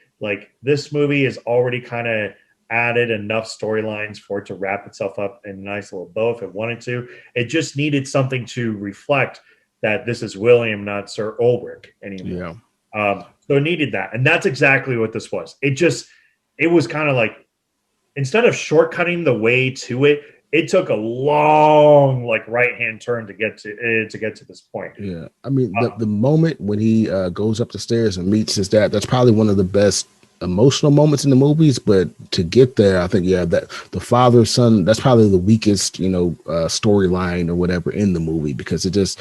this movie is already kind of added enough storylines for it to wrap itself up in a nice little bow if it wanted to. It just needed something to reflect that this is William, not Sir Ulrich anymore. Yeah. So it needed that, and that's exactly what this was. It was kind of like, instead of shortcutting the way to it, it took a long like right hand turn to get to this point. Yeah, I mean the moment when he goes up the stairs and meets his dad, that's probably one of the best emotional moments in the movies. But to get there, I think that the father son, that's probably the weakest storyline or whatever in the movie, because it just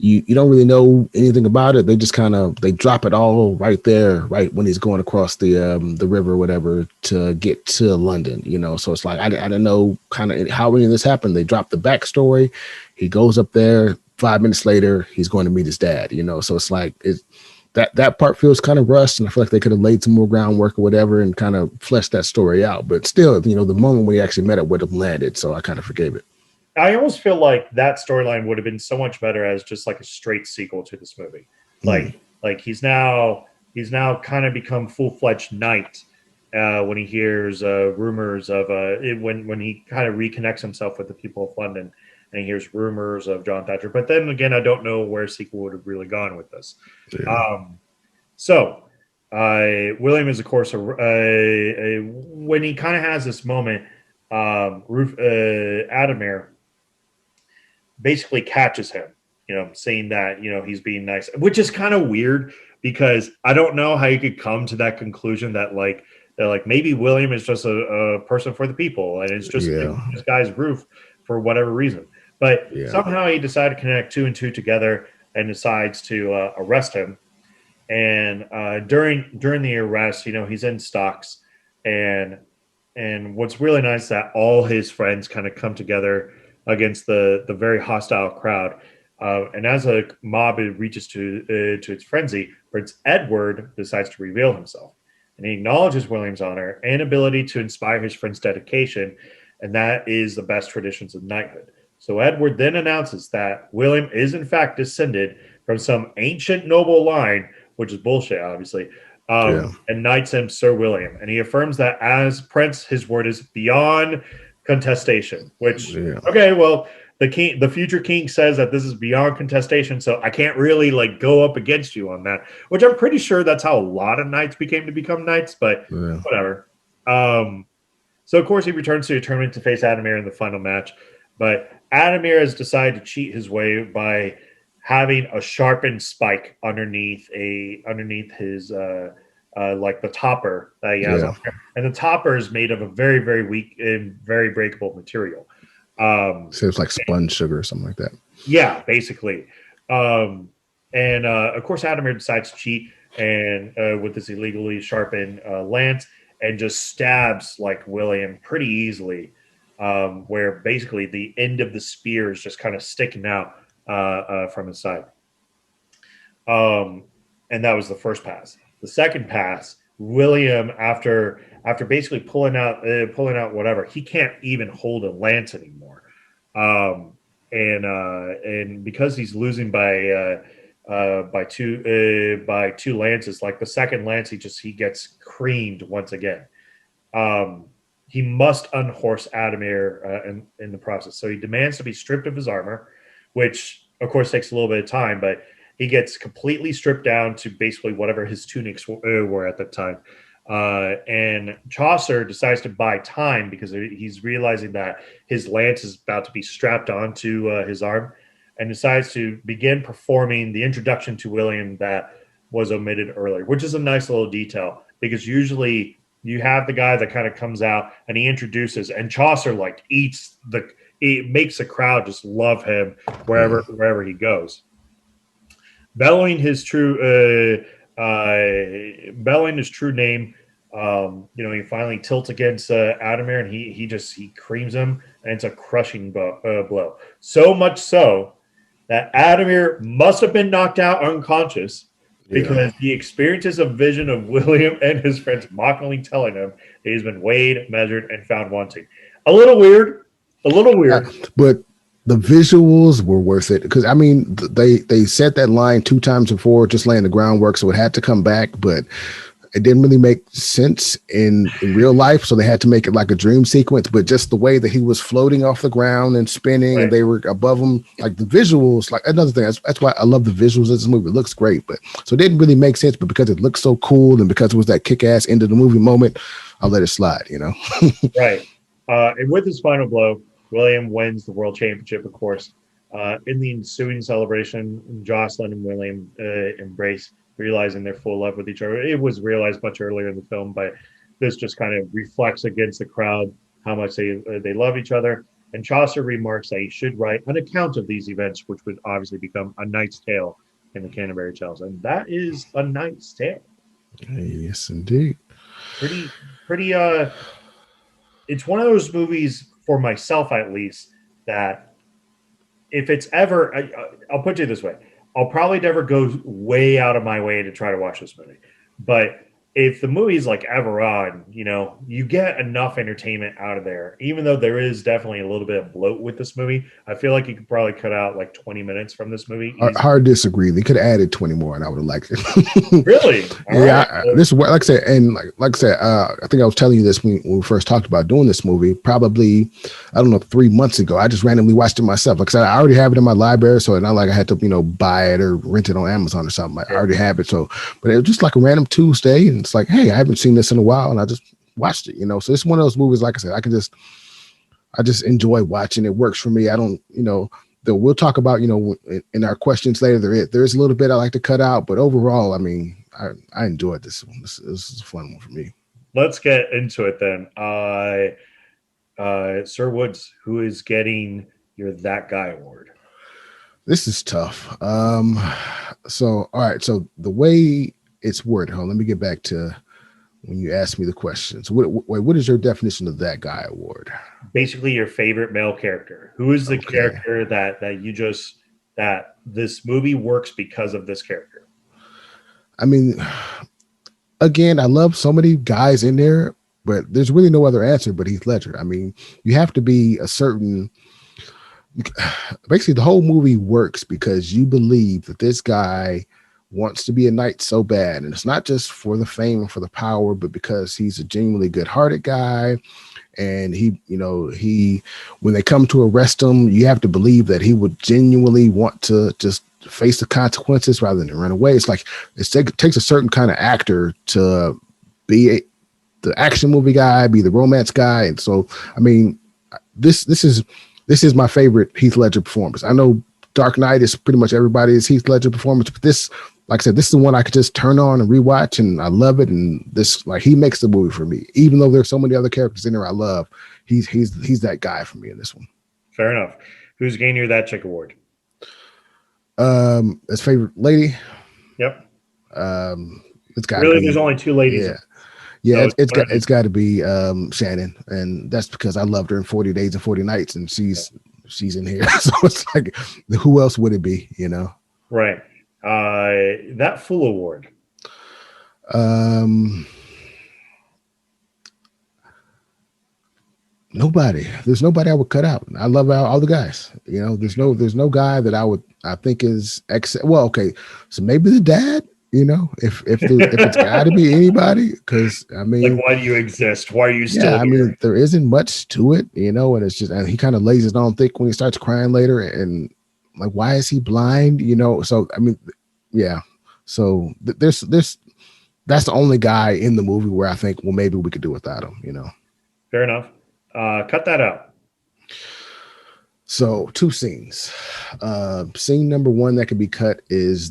you don't really know anything about it. They just they drop it all right there, right when he's going across the river or whatever to get to London, So it's like I didn't know kind of how any of this happened. They dropped the backstory. He goes up there. 5 minutes later, he's going to meet his dad, So it's like that part feels kind of rushed, and I feel like they could have laid some more groundwork or whatever and kind of fleshed that story out. But still, the moment when he actually met it would have landed, so I kind of forgave it. I almost feel like that storyline would have been so much better as just like a straight sequel to this movie. Like he's now kind of become full-fledged knight when he hears rumors of when he kind of reconnects himself with the people of London, and he hears rumors of John Thatcher. But then again, I don't know where a sequel would have really gone with this. Yeah. William is, of course, when he kind of has this moment, Adamir basically catches him, saying that, he's being nice, which is kind of weird because I don't know how you could come to that conclusion that maybe William is just a person for the people and it's just this guy's roof for whatever reason. But somehow he decided to connect two and two together and decides to arrest him. And during the arrest, he's in stocks, and what's really nice is that all his friends kind of come together against the very hostile crowd. And as a mob reaches to its frenzy, Prince Edward decides to reveal himself. and he acknowledges William's honor and ability to inspire his friend's dedication, and that is the best traditions of knighthood. So Edward then announces that William is in fact descended from some ancient noble line, which is bullshit, obviously, and knights him Sir William. And he affirms that as prince, his word is beyond contestation. Which, okay, well, the future king says that this is beyond contestation, so I can't really like go up against you on that. Which I'm pretty sure that's how a lot of knights become knights, but whatever. So of course he returns to the tournament to face Adamir in the final match, but Adamir has decided to cheat his way by having a sharpened spike underneath his like the topper that he has on there. And the topper is made of a very, very weak and very breakable material. So it's like sponge sugar or something like that. Yeah, basically. And of course Adamir decides to cheat and with this illegally sharpened lance and just stabs like William pretty easily, where basically the end of the spear is just kind of sticking out from his side. And that was the first pass. The second pass, William, after basically pulling out whatever, he can't even hold a lance anymore. And because he's losing by two lances, like the second lance, he gets creamed once again. He must unhorse Adamir in the process. So he demands to be stripped of his armor, which of course takes a little bit of time, but he gets completely stripped down to basically whatever his tunics were at the time. And Chaucer decides to buy time because he's realizing that his lance is about to be strapped onto his arm, and decides to begin performing the introduction to William that was omitted earlier, which is a nice little detail because usually you have the guy that kind of comes out and he introduces, and Chaucer like it makes the crowd just love him wherever he goes. Bellowing his true name, he finally tilts against Adamir, and he creams him, and it's a crushing blow. So much so that Adamir must have been knocked out unconscious because he experiences a vision of William and his friends mockingly telling him that he's been weighed, measured, and found wanting. A little weird, but the visuals were worth it because I mean they said that line 2 times before, just laying the groundwork, so it had to come back, but it didn't really make sense in real life, so they had to make it like a dream sequence. But just the way that he was floating off the ground and spinning, and they were above him, like the visuals, like another thing. That's why I love the visuals of this movie. It looks great, but so it didn't really make sense. But because it looked so cool and because it was that kick-ass end of the movie moment, I'll let it slide. Right. And with his final blow, William wins the world championship, of course. In the ensuing celebration, Jocelyn and William embrace, realizing their full love with each other. It was realized much earlier in the film, but this just kind of reflects against the crowd how much they love each other. And Chaucer remarks that he should write an account of these events, which would obviously become A Knight's Tale in the Canterbury Tales. And that is A Knight's Tale. Yes, indeed. Pretty, it's one of those movies, for myself at least, that if it's ever, I'll put it this way, I'll probably never go way out of my way to try to watch this movie. But if the movie's like ever on, you get enough entertainment out of there. Even though there is definitely a little bit of bloat with this movie, I feel like you could probably cut out like 20 minutes from this movie. Hard disagree. They could have added 20 more, and I would have liked it. Really? This is what, like I said, and like I said, I think I was telling you this when we first talked about doing this movie. Probably, I don't know, 3 months ago. I just randomly watched it myself. Like I said, I already have it in my library, so it's not like I had to, buy it or rent it on Amazon or something. I already have it. So, but it was just like a random Tuesday, and it's like, hey, I haven't seen this in a while, and I just watched it. So it's one of those movies. Like I said, I just enjoy watching. It works for me. I don't, we'll talk about, in our questions later. There is a little bit I like to cut out, but overall, I mean, I enjoyed this one. This is a fun one for me. Let's get into it then. Sirr Woods, who is getting your That Guy award? This is tough. So, all right. So the way it's worded, let me get back to when you asked me the questions. What is your definition of That Guy award? Basically, your favorite male character. Who is the character that this movie works because of this character? I mean, again, I love so many guys in there, but there's really no other answer but Heath Ledger. I mean, you have to be a certain. Basically, the whole movie works because you believe that this guy wants to be a knight so bad, and it's not just for the fame and for the power, but because he's a genuinely good-hearted guy. And he, when they come to arrest him, you have to believe that he would genuinely want to just face the consequences rather than run away. It's like it takes a certain kind of actor to be the action movie guy, be the romance guy. And so, I mean, this is my favorite Heath Ledger performance. I know Dark Knight is pretty much everybody's Heath Ledger performance, but this, like I said, this is the one I could just turn on and rewatch, and I love it. And this, like, he makes the movie for me. Even though there's so many other characters in there I love, he's that guy for me in this one. Fair enough. Who's getting you that chick award? As favorite lady. Yep. It's got really. There's only two ladies. Yeah, so it's got to be Shannon, and that's because I loved her in 40 Days and 40 Nights, and she's in here. So it's like, who else would it be? You know, right? That Fool Award. Nobody. There's nobody I would cut out. I love all the guys. You know, there's no guy that I think is well, okay, so maybe the dad. You know, if it's got to be anybody, because I mean, like, why do you exist? Why are you still? Yeah, I mean, there isn't much to it, you know, and it's just, and he kind of lays it on thick when he starts crying later, and like, why is he blind? You know, so I mean, yeah, so there's that's the only guy in the movie where I think, well, maybe we could do without him, you know. Fair enough. Cut that out. So 2 scenes. Scene number 1 that can be cut is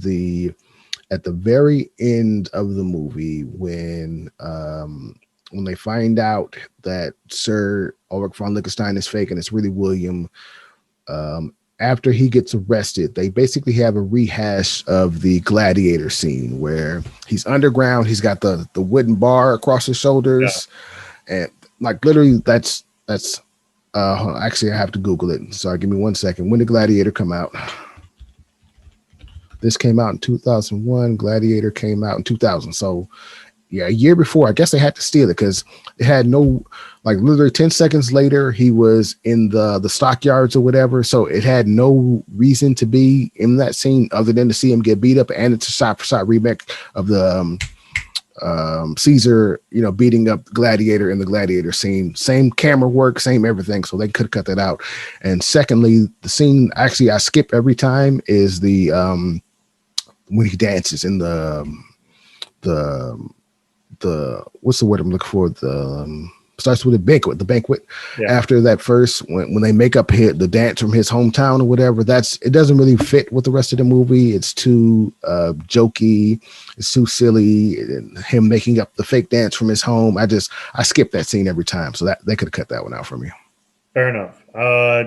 at the very end of the movie when they find out that Sir Ulrich von Liechtenstein is fake and it's really William. After he gets arrested, they basically have a rehash of the gladiator scene where he's underground. He's got the wooden bar across his shoulders, and like literally that's actually I have to Google it. Sorry, give me 1 second. When did Gladiator come out? This came out in 2001. Gladiator came out in 2000. So, yeah, a year before. I guess they had to steal it because it had no, like, literally 10 seconds later, he was in the stockyards or whatever. So it had no reason to be in that scene other than to see him get beat up. And it's a shot-for-shot remake of the Caesar, you know, beating up Gladiator in the Gladiator scene. Same camera work, same everything. So they could cut that out. And secondly, the scene actually I skip every time is the when he dances in the what's the word I'm looking for? Starts with the banquet. Yeah. After that first, when they make up the dance from his hometown or whatever, it doesn't really fit with the rest of the movie. It's too jokey, it's too silly, and him making up the fake dance from his home. I skip that scene every time. So that they could have cut that one out for me. Fair enough.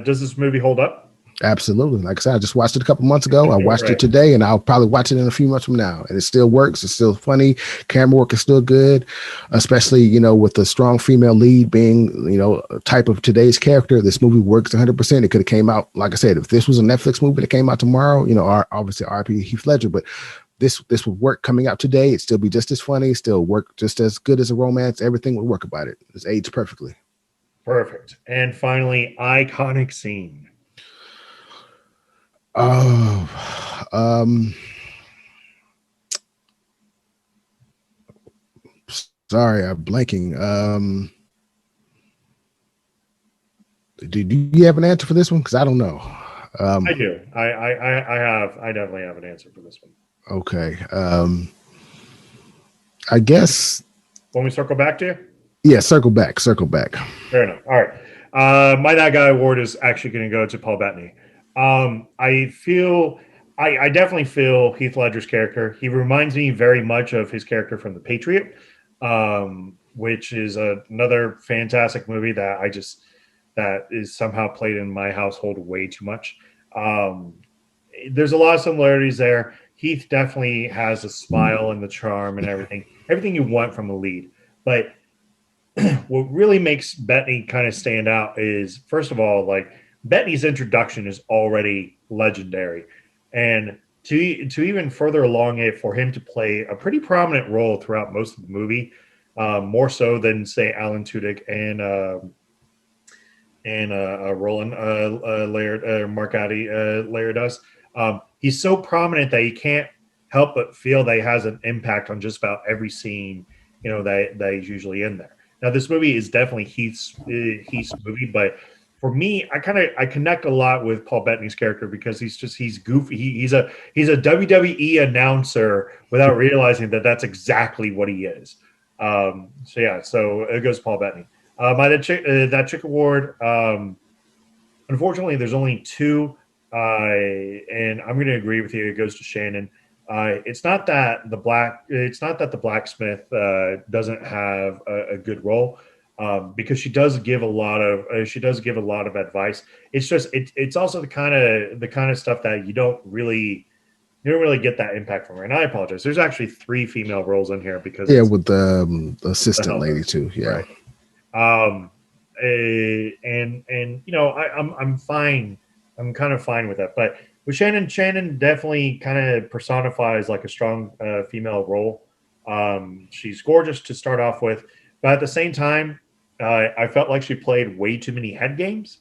Does this movie hold up? Absolutely. Like I said, I just watched it a couple months ago. I watched it today, and I'll probably watch it in a few months from now. And it still works. It's still funny. Camera work is still good, especially, you know, with the strong female lead being, you know, a type of today's character. This movie works 100%. It could have came out, like I said, if this was a Netflix movie that came out tomorrow, you know, obviously RP Heath Ledger, but this would work coming out today. It'd still be just as funny, still work just as good as a romance. Everything would work about it. It's aged perfectly. Perfect. And finally, iconic scene. Oh, sorry, I'm blanking. Do you have an answer for this one? Because I don't know. I do. I definitely have an answer for this one. Okay. I guess. When we circle back to you? Yeah, circle back. Fair enough. All right. My That Guy award is actually going to go to Paul Bettany. I definitely feel Heath Ledger's character. He reminds me very much of his character from The Patriot, which is another fantastic movie that is somehow played in my household way too much. There's a lot of similarities there. Heath definitely has a smile and the charm and everything you want from a lead. But what really makes Bettany kind of stand out is, first of all, like, Bettany's introduction is already legendary. And to even further along it, for him to play a pretty prominent role throughout most of the movie, more so than say Alan Tudyk and Roland Laird, Mark-Adi Laird does. He's so prominent that you can't help but feel that he has an impact on just about every scene, that he's usually in there. Now, this movie is definitely Heath's movie, but for me, I connect a lot with Paul Bettany's character because he's goofy. He's a WWE announcer without realizing that that's exactly what he is. So it goes Paul Bettany. That chick award. Unfortunately, there's only two, and I'm going to agree with you. It goes to Shannon. It's not that the blacksmith doesn't have a good role, because she does give a lot of advice. It's just it's also the kind of stuff that you don't really get that impact from her. And I apologize. There's actually 3 female roles in here because with the assistant lady too. Yeah. Right. And I'm fine. I'm kind of fine with that. But with Shannon definitely kind of personifies like a strong female role. She's gorgeous to start off with, but at the same time, I felt like she played way too many head games.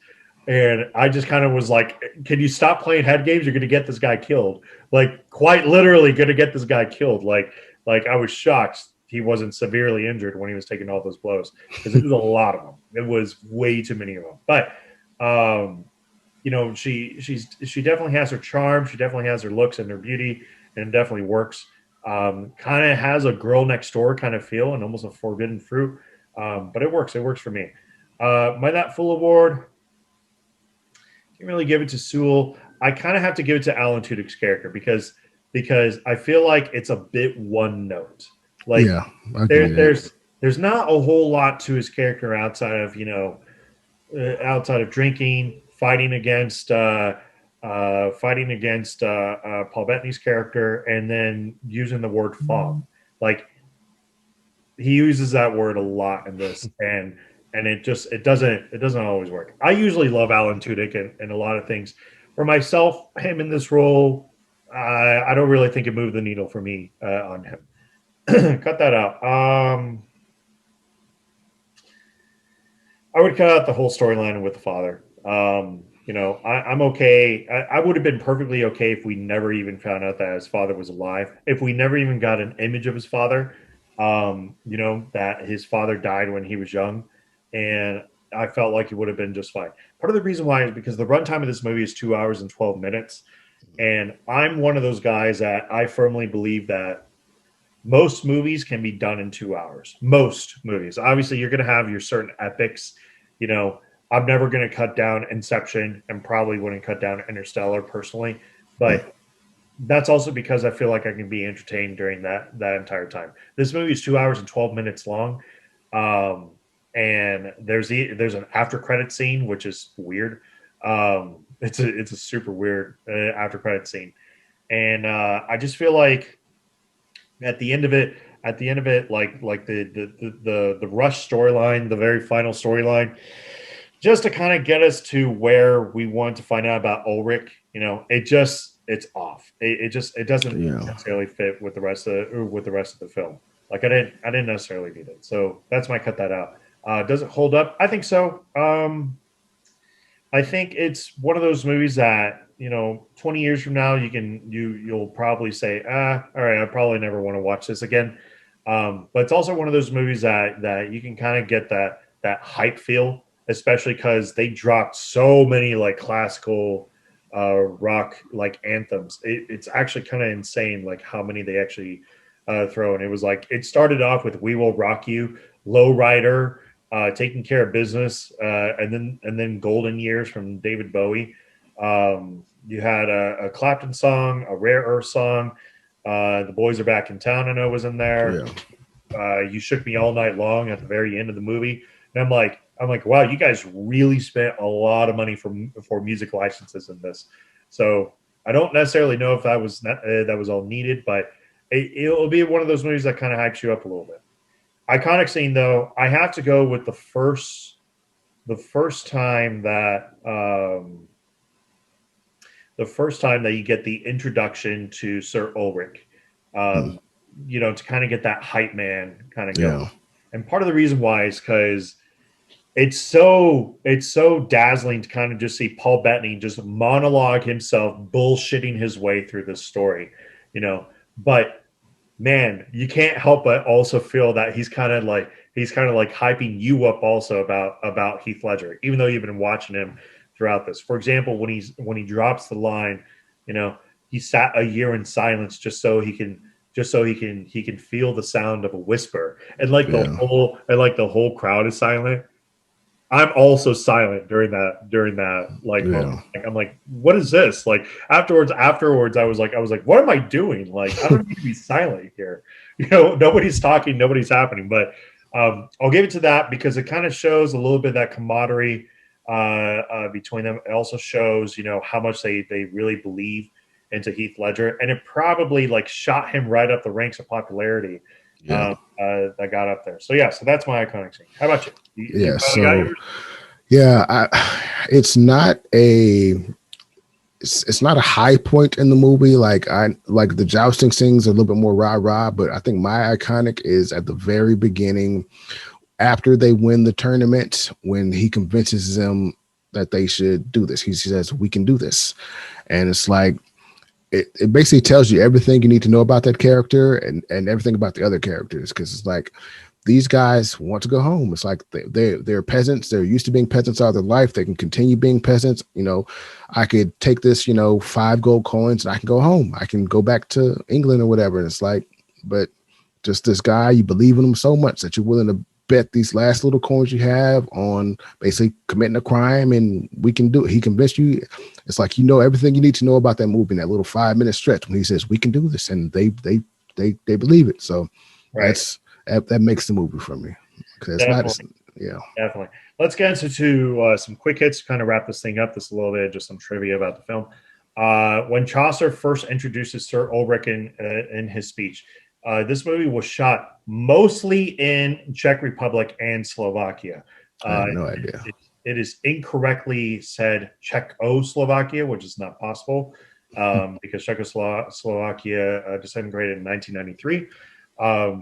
And I just kind of was like, can you stop playing head games? You're going to get this guy killed. Like, quite literally going to get this guy killed. Like I was shocked he wasn't severely injured when he was taking all those blows, because it was a lot of them. It was way too many of them. But, she definitely has her charm. She definitely has her looks and her beauty, and it definitely works. Kind of has a girl next door kind of feel and almost a forbidden fruit. But it works. It works for me. My That Fool award, can't really give it to Sewell. I kind of have to give it to Alan Tudyk's character because I feel like it's a bit one note. Like, yeah, there's not a whole lot to his character outside of drinking, fighting against Paul Bettany's character, and then using the word fog. Like, he uses that word a lot in this, and it doesn't always work. I usually love Alan Tudyk and a lot of things. For myself, him in this role, I don't really think it moved the needle for me on him. Cut that out. I would cut out the whole storyline with the father. I'm okay. I would have been perfectly okay if we never even found out that his father was alive. If we never even got an image of his father, that his father died when he was young. And I felt like it would have been just fine. Part of the reason why is because the runtime of this movie is 2 hours and 12 minutes. And I'm one of those guys that I firmly believe that most movies can be done in 2 hours. Most movies. Obviously, you're going to have your certain epics. I'm never going to cut down Inception and probably wouldn't cut down Interstellar personally. But that's also because I feel like I can be entertained during that entire time. This movie is 2 hours and 12 minutes long. And there's an after credit scene, which is weird. It's a super weird after credit scene. And I just feel like at the end of it, like the rush storyline, the very final storyline, just to kind of get us to where we want to find out about Ulrich, it's off. It doesn't necessarily fit with the rest of the film. Like, I didn't necessarily need it. So that's my cut that out. Does it hold up? I think so. I think it's one of those movies that 20 years from now you'll probably say, all right, I probably never want to watch this again. But it's also one of those movies that you can kind of get that hype feel, especially because they dropped so many like classical rock like anthems. It's actually kind of insane, like how many they actually throw. And it was like, it started off with "We Will Rock You," "Lowrider," "Taking Care of Business," and then "Golden Years" from David Bowie. You had a Clapton song, a Rare Earth song. "The Boys Are Back in Town," I know, was in there. "You Shook Me All Night Long" at the very end of the movie. And I'm like, wow, you guys really spent a lot of money for music licenses in this. So I don't necessarily know if that was all needed, but it'll be one of those movies that kind of hypes you up a little bit. Iconic scene, though, I have to go with the first time that the first time that you get the introduction to Sir Ulrich, Mm. to kind of get that hype man kind of going. Yeah. And part of the reason why is because it's so dazzling to kind of just see Paul Bettany just monologue himself, bullshitting his way through this story, But man, you can't help but also feel that he's kind of like hyping you up also about Heath Ledger, even though you've been watching him throughout this. For example, when he drops the line, he sat a year in silence just so he can feel the sound of a whisper, and Yeah. the whole crowd is silent. I'm also silent during that moment. Yeah. Like, I'm like, what is this? Like afterwards, I was like, what am I doing? Like, I don't need to be silent here. Nobody's talking, nobody's happening. But I'll give it to that because it kind of shows a little bit of that camaraderie between them. It also shows, how much they really believe into Heath Ledger, and it probably like shot him right up the ranks of popularity Yeah. that got up there. So yeah, so that's my iconic scene. How about you? You Yeah. finally got So yours? yeah, it's not a it's not a high point in the movie. Like I like the jousting scenes are a little bit more rah rah, but I think my iconic is at the very beginning after they win the tournament when he convinces them that they should do this. He says, "We can do this," and it's like it basically tells you everything you need to know about that character and everything about the other characters because it's like these guys want to go home. It's like they're peasants. They're used to being peasants all their life. They can continue being peasants. I could take this, 5 gold coins and I can go home. I can go back to England or whatever. And it's like, but just this guy, you believe in him so much that you're willing to bet these last little coins you have on basically committing a crime and we can do it. He convinced you. It's like, everything you need to know about that movie in that little 5-minute stretch when he says, we can do this. And they believe it. So Right. that makes the movie for me because it's not, Definitely. yeah, Definitely. Let's get into some quick hits to kind of wrap this thing up just a little bit, just some trivia about the film. When Chaucer first introduces Sir Ulrich in his speech, this movie was shot mostly in Czech Republic and Slovakia. I Uh, have no idea. it is incorrectly said Czechoslovakia, which is not possible because Czechoslovakia disintegrated in 1993.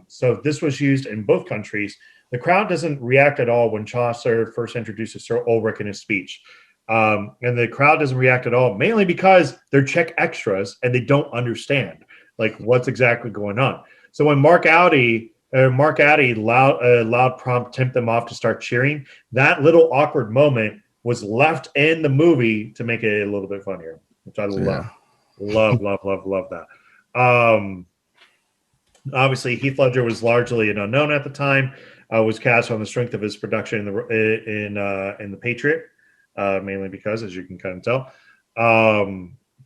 So this was used in both countries. The crowd doesn't react at all when Chaucer first introduces Sir Ulrich in his speech. And the crowd doesn't react at all, mainly because they're Czech extras and they don't understand like what's exactly going on. So when Mark Addy loud prompt tipped them off to start cheering, that little awkward moment was left in the movie to make it a little bit funnier, which I love. Yeah. Love, love, love, love that. Obviously, Heath Ledger was largely an unknown at the time. Was cast on the strength of his production in the Patriot, mainly because, as you can kind of tell,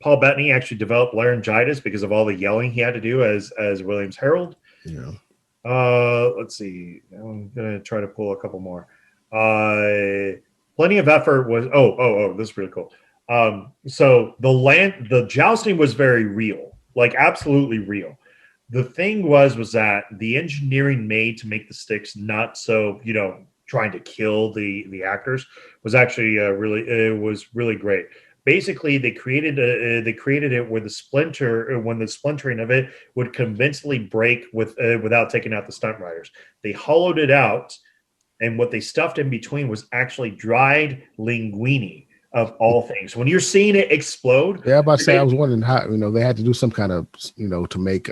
Paul Bettany actually developed laryngitis because of all the yelling he had to do as Williams Herald. Yeah. Let's see. I'm gonna try to pull a couple more. Plenty of effort was. Oh! This is really cool. So the jousting was very real, like absolutely real. The thing was that the engineering made to make the sticks not so trying to kill the actors was actually really great. Basically, they created it where the splintering of it would convincingly break without taking out the stunt riders. They hollowed it out, and what they stuffed in between was actually dried linguine of all things. When you're seeing it explode, Yeah, I'm about to say I was wondering how they had to do some kind of to make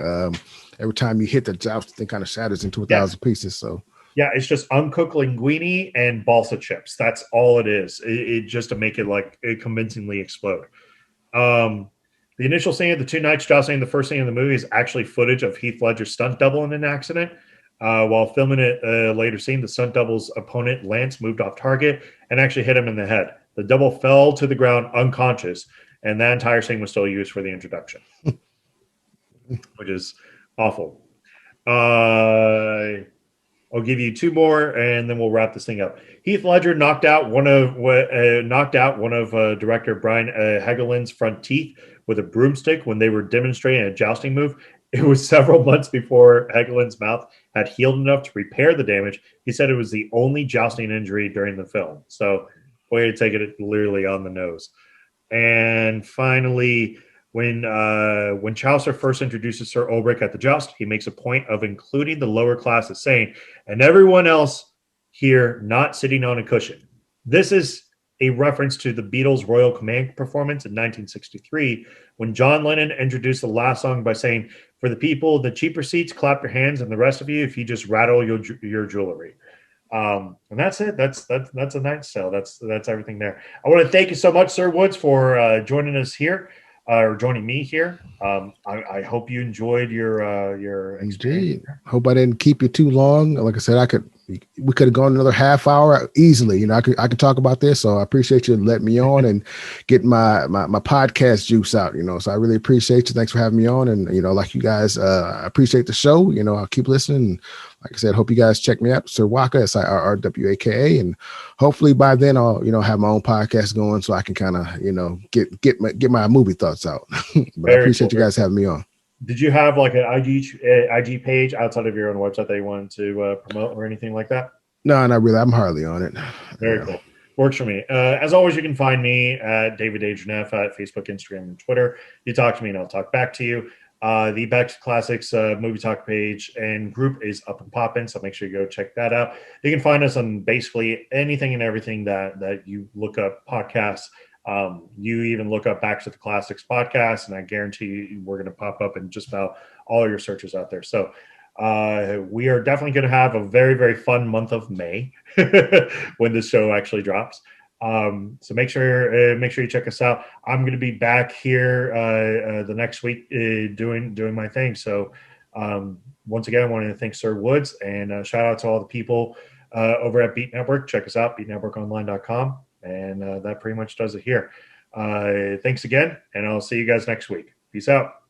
every time you hit the joust, thing kind of shatters into 1,000 pieces. So yeah, it's just uncooked linguine and balsa chips. That's all it is. It just to make it like it convincingly explode. The initial scene of the 2 nights jousting, the first scene in the movie, is actually footage of Heath Ledger's stunt double in an accident. While filming it later scene, the stunt double's opponent, Lance, moved off target and actually hit him in the head. The double fell to the ground unconscious, and that entire scene was still used for the introduction, which is awful. I'll give you 2 more, and then we'll wrap this thing up. Heath Ledger knocked out one of director Brian Hegeland's front teeth with a broomstick when they were demonstrating a jousting move. It was several months before Hegeland's mouth had healed enough to repair the damage. He said it was the only jousting injury during the film. So, way to take it literally on the nose. And finally, when Chaucer first introduces Sir Ulrich at the joust, he makes a point of including the lower classes, saying, "And everyone else here not sitting on a cushion." This is a reference to the Beatles' Royal Command performance in 1963, when John Lennon introduced the last song by saying, "For the people in the cheaper seats, clap your hands, and the rest of you, if you just rattle your jewelry." And that's it. That's a night sale. That's everything there. I want to thank you so much, Sir Woods, for joining us here, or joining me here. I hope you enjoyed your experience. Indeed. Hope I didn't keep you too long. Like I said, we could have gone another half hour easily. You know, I could talk about this. So I appreciate you letting me on and getting my podcast juice out, you know. So I really appreciate you. Thanks for having me on. And, you know, like you guys, I appreciate the show. You know, I'll keep listening. Like I said, hope you guys check me out, Sir Waka, SIRRWAKA, and hopefully by then I'll, you know, have my own podcast going so I can kind of, you know, get my movie thoughts out. But I appreciate you guys having me on. Did you have like an IG page outside of your own website that you wanted to promote or anything like that? No, not really. I'm hardly on it. Very cool. Works for me. As always, you can find me at David Neff at Facebook, Instagram, and Twitter. You talk to me and I'll talk back to you. The Back to Classics movie talk page and group is up and popping, so make sure you go check that out. You can find us on basically anything and everything that you look up podcasts. You even look up Back to the Classics podcast, and I guarantee you we're going to pop up in just about all your searches out there. So we are definitely going to have a very, very fun month of May when this show actually drops. So make sure you check us out. I'm going to be back here the next week doing my thing. So once again, I want to thank Sir Woods and shout out to all the people over at Beat Network. Check us out, beatnetworkonline.com. And that pretty much does it here. Thanks again, and I'll see you guys next week. Peace out.